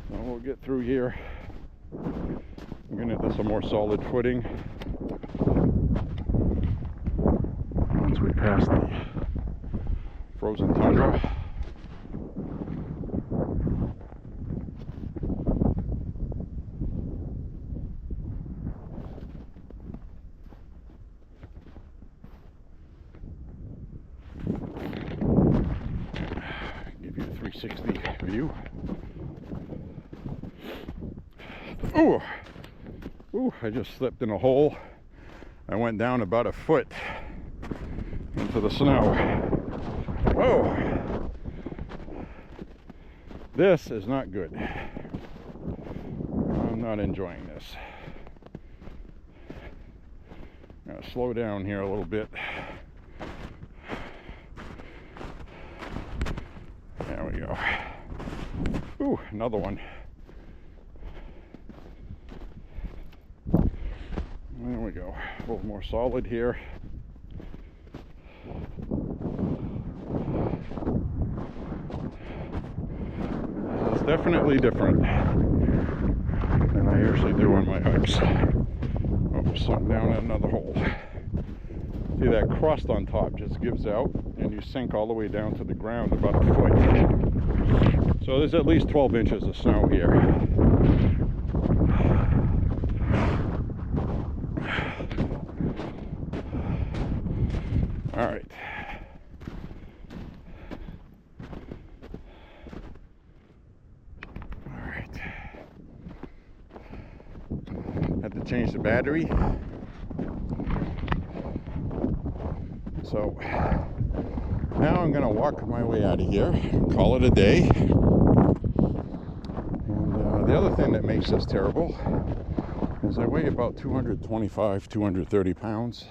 So we'll get through here. I'm going into some more solid footing. Once we pass the frozen tundra. Give you a 360 view. Ooh! Ooh, I just slipped in a hole. I went down about a foot into the snow. Whoa! This is not good. I'm not enjoying this. I'm gonna slow down here a little bit. There we go. Ooh, another one. There we go. A little more solid here. It's definitely different than I usually do on my hikes. Oh, sunk down in another hole. See, that crust on top just gives out and you sink all the way down to the ground about a foot. So there's at least 12 inches of snow here. All right. All right. Had to change the battery. So now I'm going to walk my way out of here, call it a day. And the other thing that makes this terrible is I weigh about 225, 230 pounds.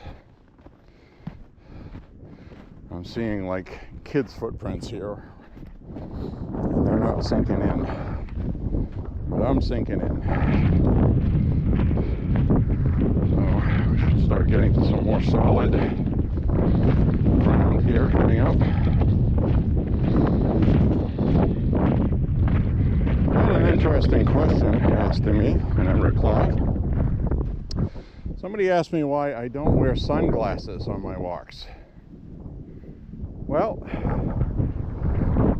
I'm seeing like kids' footprints here, and they're not sinking in, but I'm sinking in. getting to some more solid ground here coming up. I had an interesting question asked to me, and I replied. Somebody asked me why I don't wear sunglasses on my walks. Well,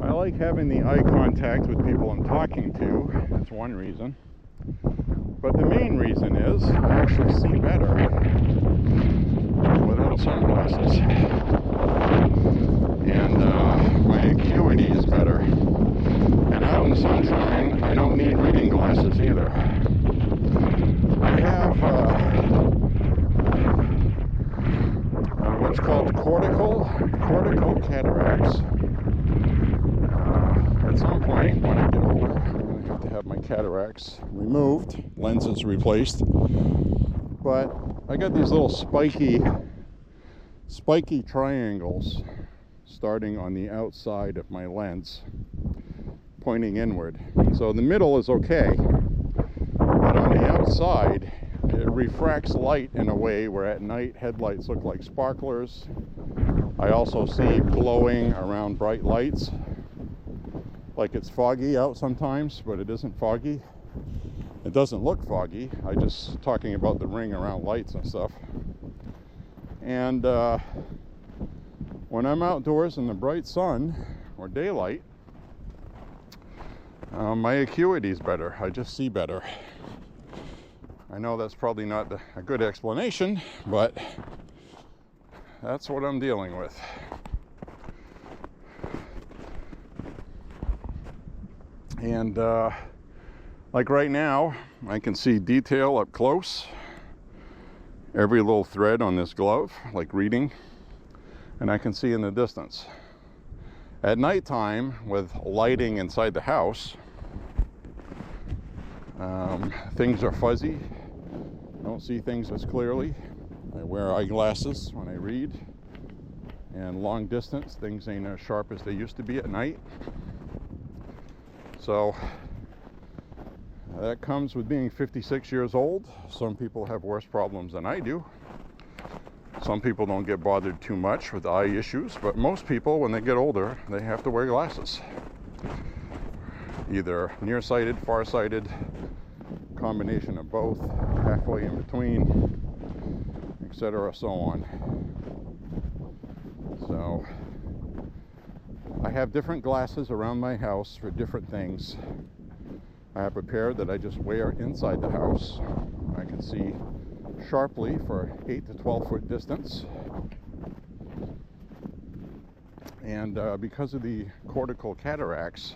I like having the eye contact with people I'm talking to. That's one reason. But the main reason is I actually see better without sunglasses. And my acuity is better. And out in the sunshine, I don't need reading glasses either. I have what's called cortical cataracts. At some point, when I get older, I'm going to have my cataracts removed, lenses replaced. But I got these little spiky triangles starting on the outside of my lens, pointing inward. So the middle is okay, but on the outside, it refracts light in a way where at night headlights look like sparklers. I also see glowing around bright lights, like it's foggy out sometimes, but it isn't foggy. It doesn't look foggy. I'm just talking about the ring around lights and stuff. And when I'm outdoors in the bright sun or daylight, my acuity is better. I just see better. I know that's probably not a good explanation, but that's what I'm dealing with. And like right now, I can see detail up close. Every little thread on this glove, like reading, and I can see in the distance. At nighttime, with lighting inside the house, things are fuzzy. I don't see things as clearly. I wear eyeglasses when I read. And long distance, things ain't as sharp as they used to be at night. So that comes with being 56 years old. Some people have worse problems than I do. Some people don't get bothered too much with eye issues, but most people, when they get older, they have to wear glasses. Either nearsighted, farsighted, combination of both, halfway in between, etc., so on. So I have different glasses around my house for different things. I have a pair that I just wear inside the house. I can see sharply for 8 to 12 foot distance. And because of the cortical cataracts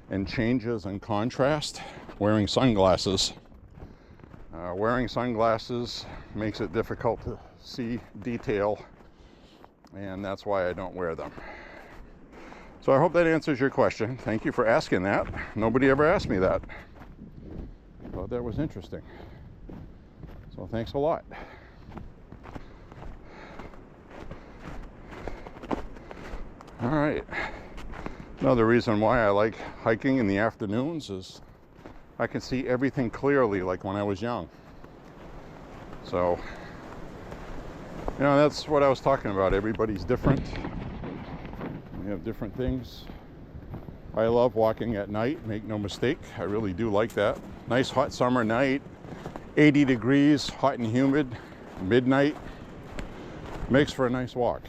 and changes in contrast, wearing sunglasses makes it difficult to see detail, and that's why I don't wear them. So I hope that answers your question. Thank you for asking that. Nobody ever asked me that. I thought that was interesting. So thanks a lot. All right. Another reason why I like hiking in the afternoons is I can see everything clearly like when I was young. So, you know, that's what I was talking about. Everybody's different. We have different things. I love walking at night, make no mistake. I really do like that. Nice hot summer night, 80 degrees, hot and humid, midnight. Makes for a nice walk.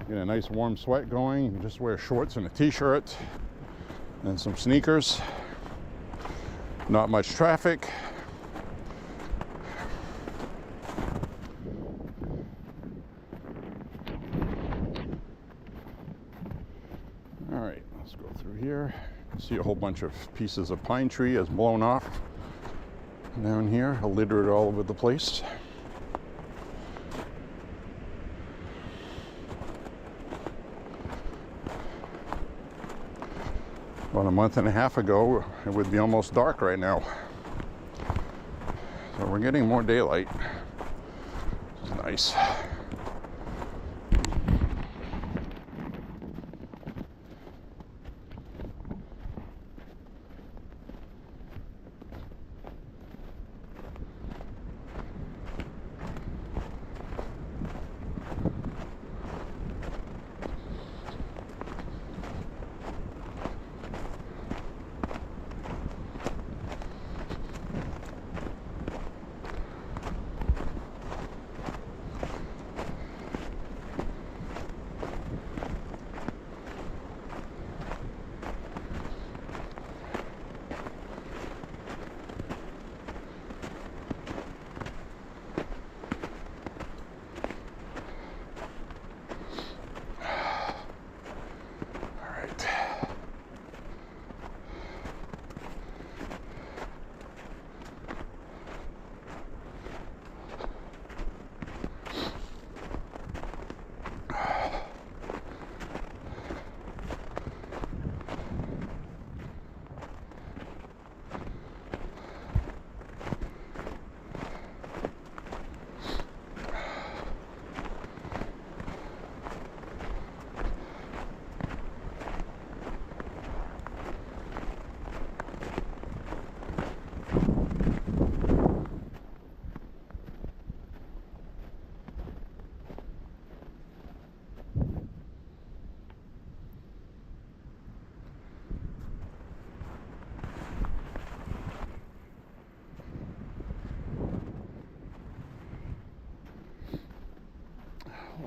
Get a nice warm sweat going. You can just wear shorts and a t-shirt and some sneakers. Not much traffic. All right, let's go through here. See a whole bunch of pieces of pine tree has blown off down here, littered all over the place. About a month and a half ago, it would be almost dark right now. So we're getting more daylight, which is nice.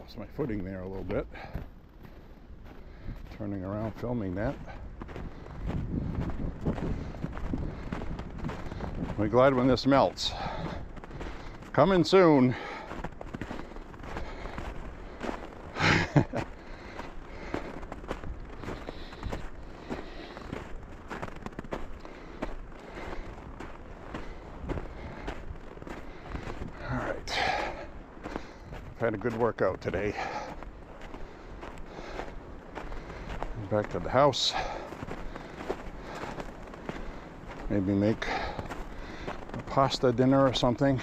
Lost my footing there a little bit. Turning around, filming that. I'll be glad when this melts. Coming soon. Had a good workout today. Back to the house. Maybe make a pasta dinner or something.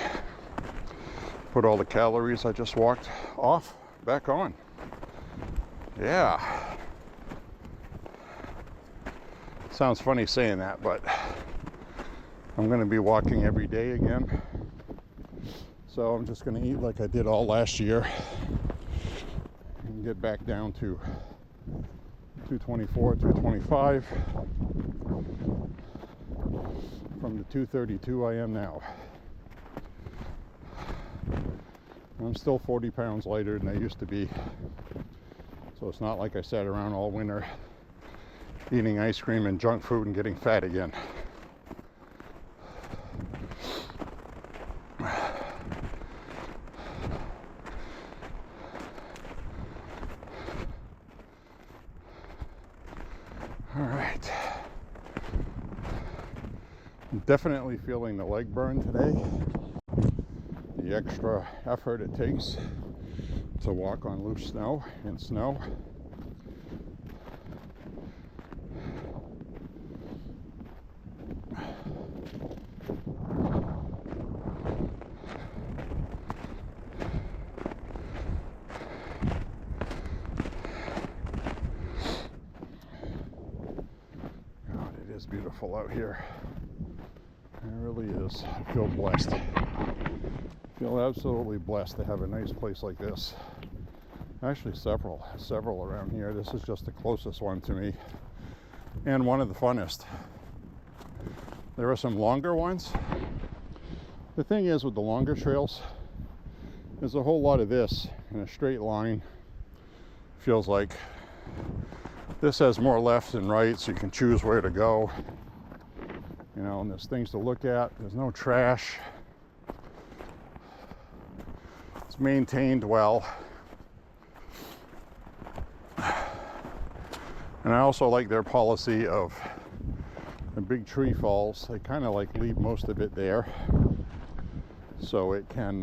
Put all the calories I just walked off back on. Yeah. Sounds funny saying that, but I'm going to be walking every day again. So I'm just going to eat like I did all last year and get back down to 224, 225 from the 232 I am now. I'm still 40 pounds lighter than I used to be. So it's not like I sat around all winter eating ice cream and junk food and getting fat again. Definitely feeling the leg burn today. The extra effort it takes to walk on loose snow and snow. God, it is beautiful out here. It really is. I feel blessed. I feel absolutely blessed to have a nice place like this. Actually, several around here. This is just the closest one to me, and one of the funnest. There are some longer ones. The thing is with the longer trails, there's a whole lot of this in a straight line. Feels like this has more left and right, so you can choose where to go. You know, and there's things to look at. There's no trash. It's maintained well. And I also like their policy of a big tree falls. They kind of like leave most of it there so it can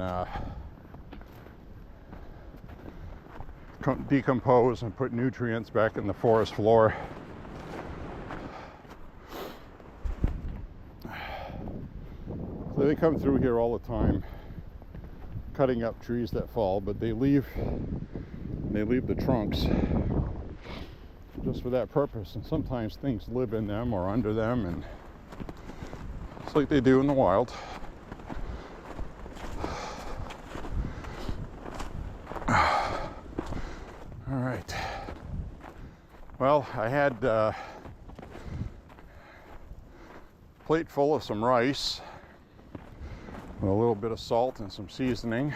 decompose and put nutrients back in the forest floor. So they come through here all the time, cutting up trees that fall, but they leave the trunks just for that purpose. And sometimes things live in them or under them, and it's like they do in the wild. All right. Well, I had a plate full of some rice, a little bit of salt and some seasoning,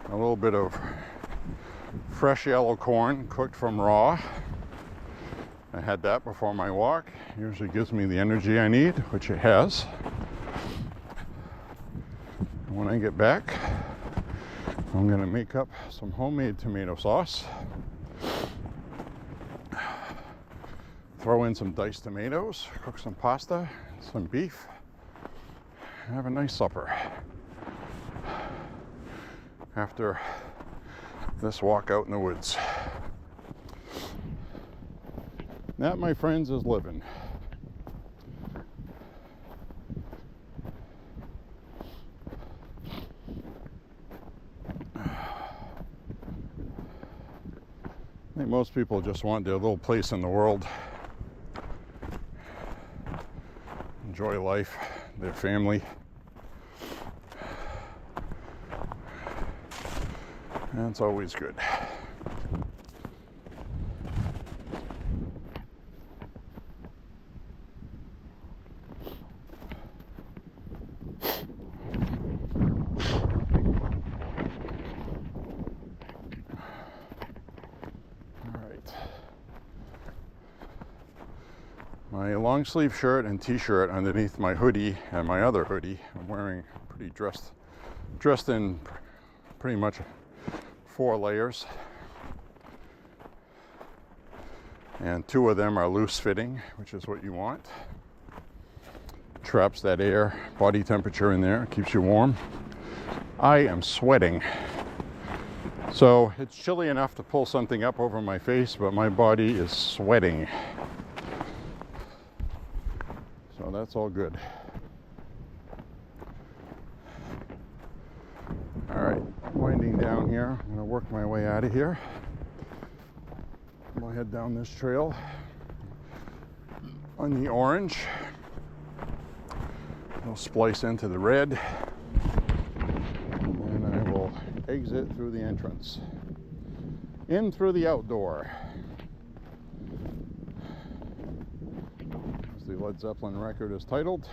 a little bit of fresh yellow corn cooked from raw. I had that before my walk. Usually gives me the energy I need, which it has. And when I get back, I'm gonna make up some homemade tomato sauce. Throw in some diced tomatoes, cook some pasta, some beef. Have a nice supper after this walk out in the woods. That, my friends, is living. I think most people just want their little place in the world. Enjoy life, their family. That's always good. my long sleeve shirt and t-shirt underneath my hoodie and my other hoodie. I'm wearing pretty dressed in pretty much 4 layers. And 2 of them are loose fitting, which is what you want. Traps that air, body temperature in there, keeps you warm. I am sweating. So it's chilly enough to pull something up over my face, but my body is sweating. So that's all good. All right, winding down here. I'm gonna work my way out of here. I'm gonna head down this trail on the orange. I'll splice into the red. And I will exit through the entrance. In through the outdoor. As the Led Zeppelin record is titled.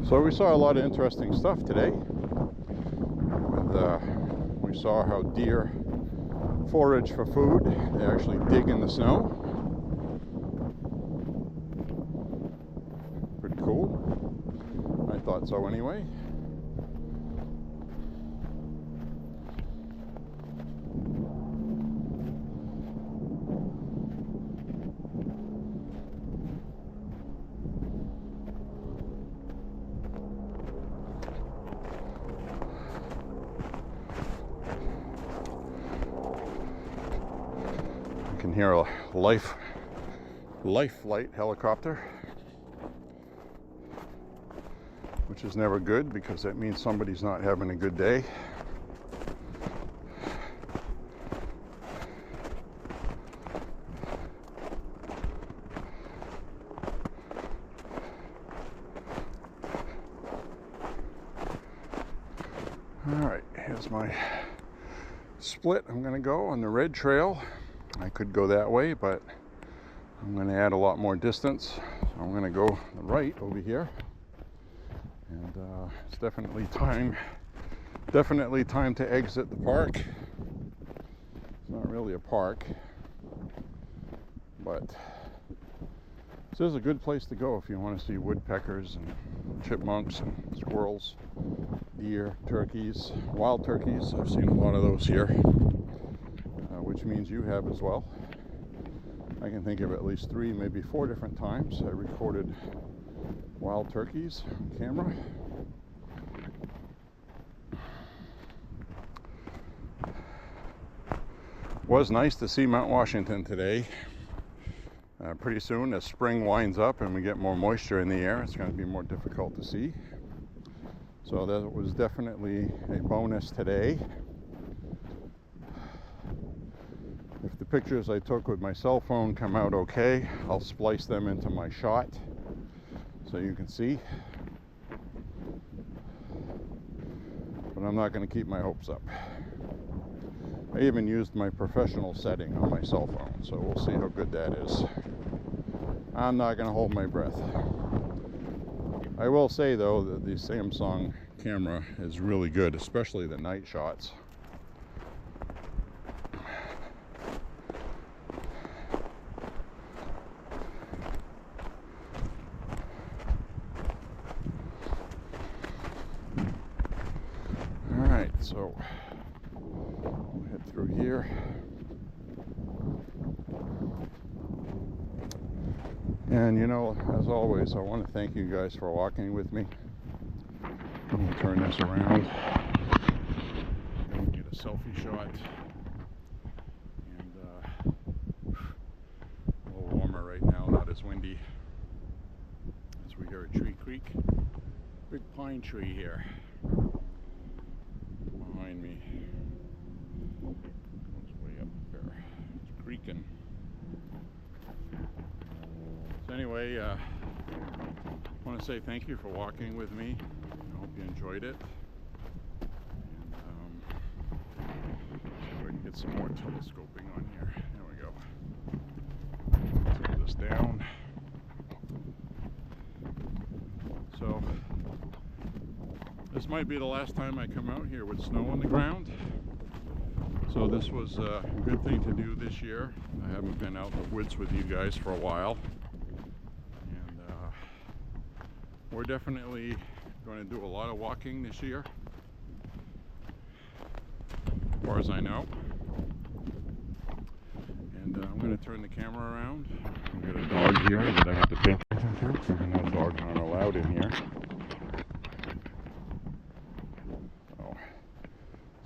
So we saw a lot of interesting stuff today. We saw how deer forage for food. They actually dig in the snow. Pretty cool. I thought so anyway. You can hear a life flight helicopter, which is never good because that means somebody's not having a good day. All right, here's my split. I'm going to go on the red trail. I could go that way, but I'm going to add a lot more distance. So I'm going to go right over here. And it's definitely time to exit the park. It's not really a park, but this is a good place to go if you want to see woodpeckers and chipmunks and squirrels, deer, turkeys, wild turkeys. I've seen a lot of those here, which means you have as well. I can think of at least 3, maybe 4 different times I recorded wild turkeys on camera. Was nice to see Mount Washington today. Pretty soon as spring winds up and we get more moisture in the air, it's going to be more difficult to see. So that was definitely a bonus today. If the pictures I took with my cell phone come out okay, I'll splice them into my shot so you can see. But I'm not going to keep my hopes up. I even used my professional setting on my cell phone, so we'll see how good that is. I'm not going to hold my breath. I will say though that the Samsung camera is really good, especially the night shots. Alright, so we'll head through here. And you know, as always, I want to thank you guys for walking with me. Let me turn this around and get a selfie shot. And a little warmer right now, not as windy. As we hear a tree creak. Big pine tree here behind me. It's way up there. It's creaking. So anyway, I want to say thank you for walking with me. I hope you enjoyed it. And see if I can get some more telescoping on here. There we go. Let's put this down. So might be the last time I come out here with snow on the ground. So this was a good thing to do this year. I haven't been out in the woods with you guys for a while. And we're definitely going to do a lot of walking this year, as far as I know. And I'm going to turn the camera around. We've got a dog here that I have to pay attention to. Even though dogs aren't allowed in here. Oh,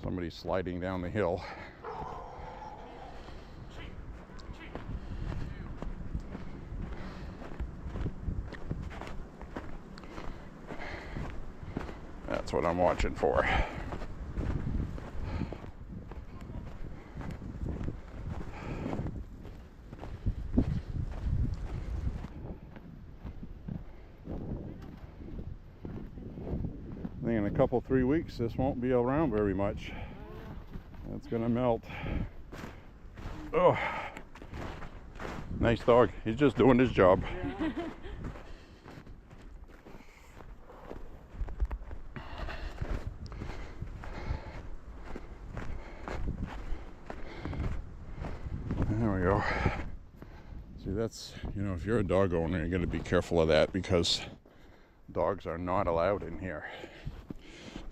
somebody's sliding down the hill. That's what I'm watching for. I think in a couple, 3 weeks, this won't be around very much. It's gonna melt. Oh, nice dog. He's just doing his job. There we go. See, that's, you know, if you're a dog owner, you're going to be careful of that because dogs are not allowed in here.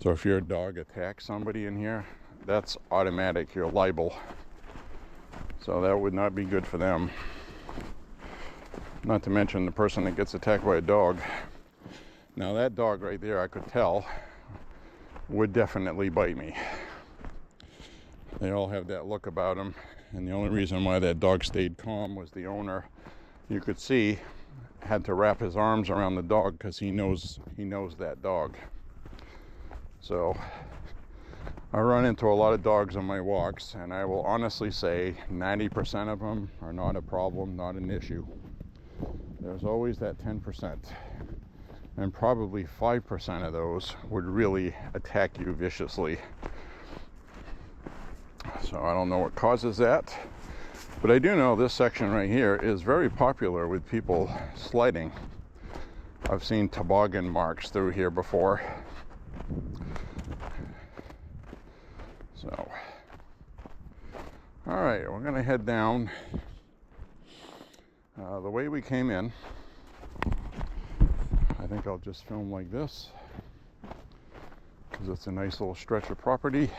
So if your dog attacks somebody in here, that's automatic. You're liable. So that would not be good for them. Not to mention the person that gets attacked by a dog. Now that dog right there, I could tell, would definitely bite me. They all have that look about them. And the only reason why that dog stayed calm was the owner, you could see, had to wrap his arms around the dog because he knows that dog. So I run into a lot of dogs on my walks, and I will honestly say 90% of them are not a problem, not an issue. There's always that 10%. And probably 5% of those would really attack you viciously. So I don't know what causes that, but I do know this section right here is very popular with people sledding. I've seen toboggan marks through here before. So, all right, we're gonna head down the way we came in. I think I'll just film like this because it's a nice little stretch of property.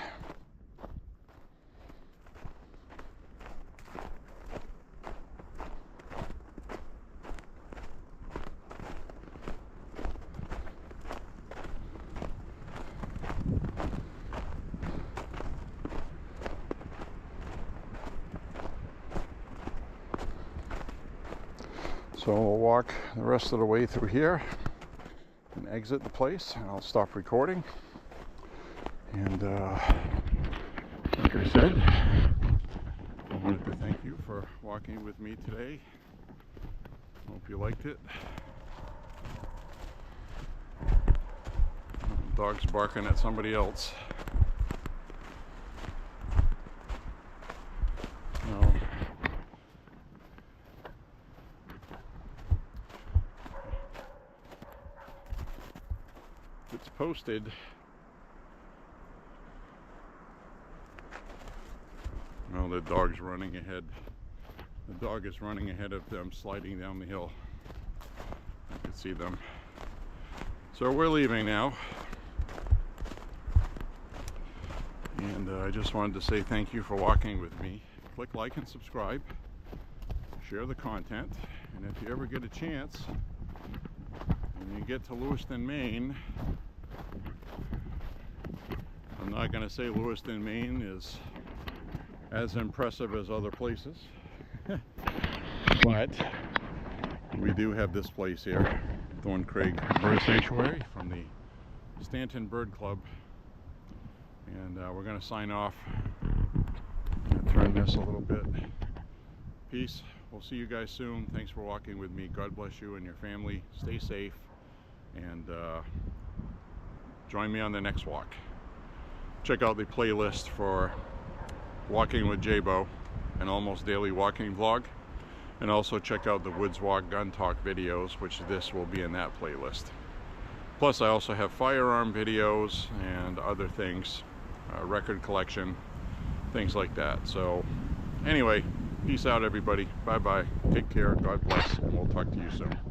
So we'll walk the rest of the way through here and exit the place, and I'll stop recording. And like I said, I wanted to thank you for walking with me today. Hope you liked it. Dog's barking at somebody else. No. It's posted. Well, the dog's running ahead. The dog is running ahead of them, sliding down the hill. I can see them. So we're leaving now. And I just wanted to say thank you for walking with me. Click like and subscribe. Share the content. And if you ever get a chance, when you get to Lewiston, Maine, I'm not going to say Lewiston, Maine is as impressive as other places, but we do have this place here, Thorn Craig Bird Sanctuary from the Stanton Bird Club, and we're going to sign off. I'm going to turn this a little bit. Peace. We'll see you guys soon. Thanks for walking with me. God bless you and your family. Stay safe, and join me on the next walk. Check out the playlist for Walking with Jabo, an almost daily walking vlog, and also check out the Woods Walk Gun Talk videos, which this will be in that playlist. Plus I also have firearm videos and other things, record collection, things like that. So anyway, peace out everybody. Bye bye. Take care. God bless. And we'll talk to you soon.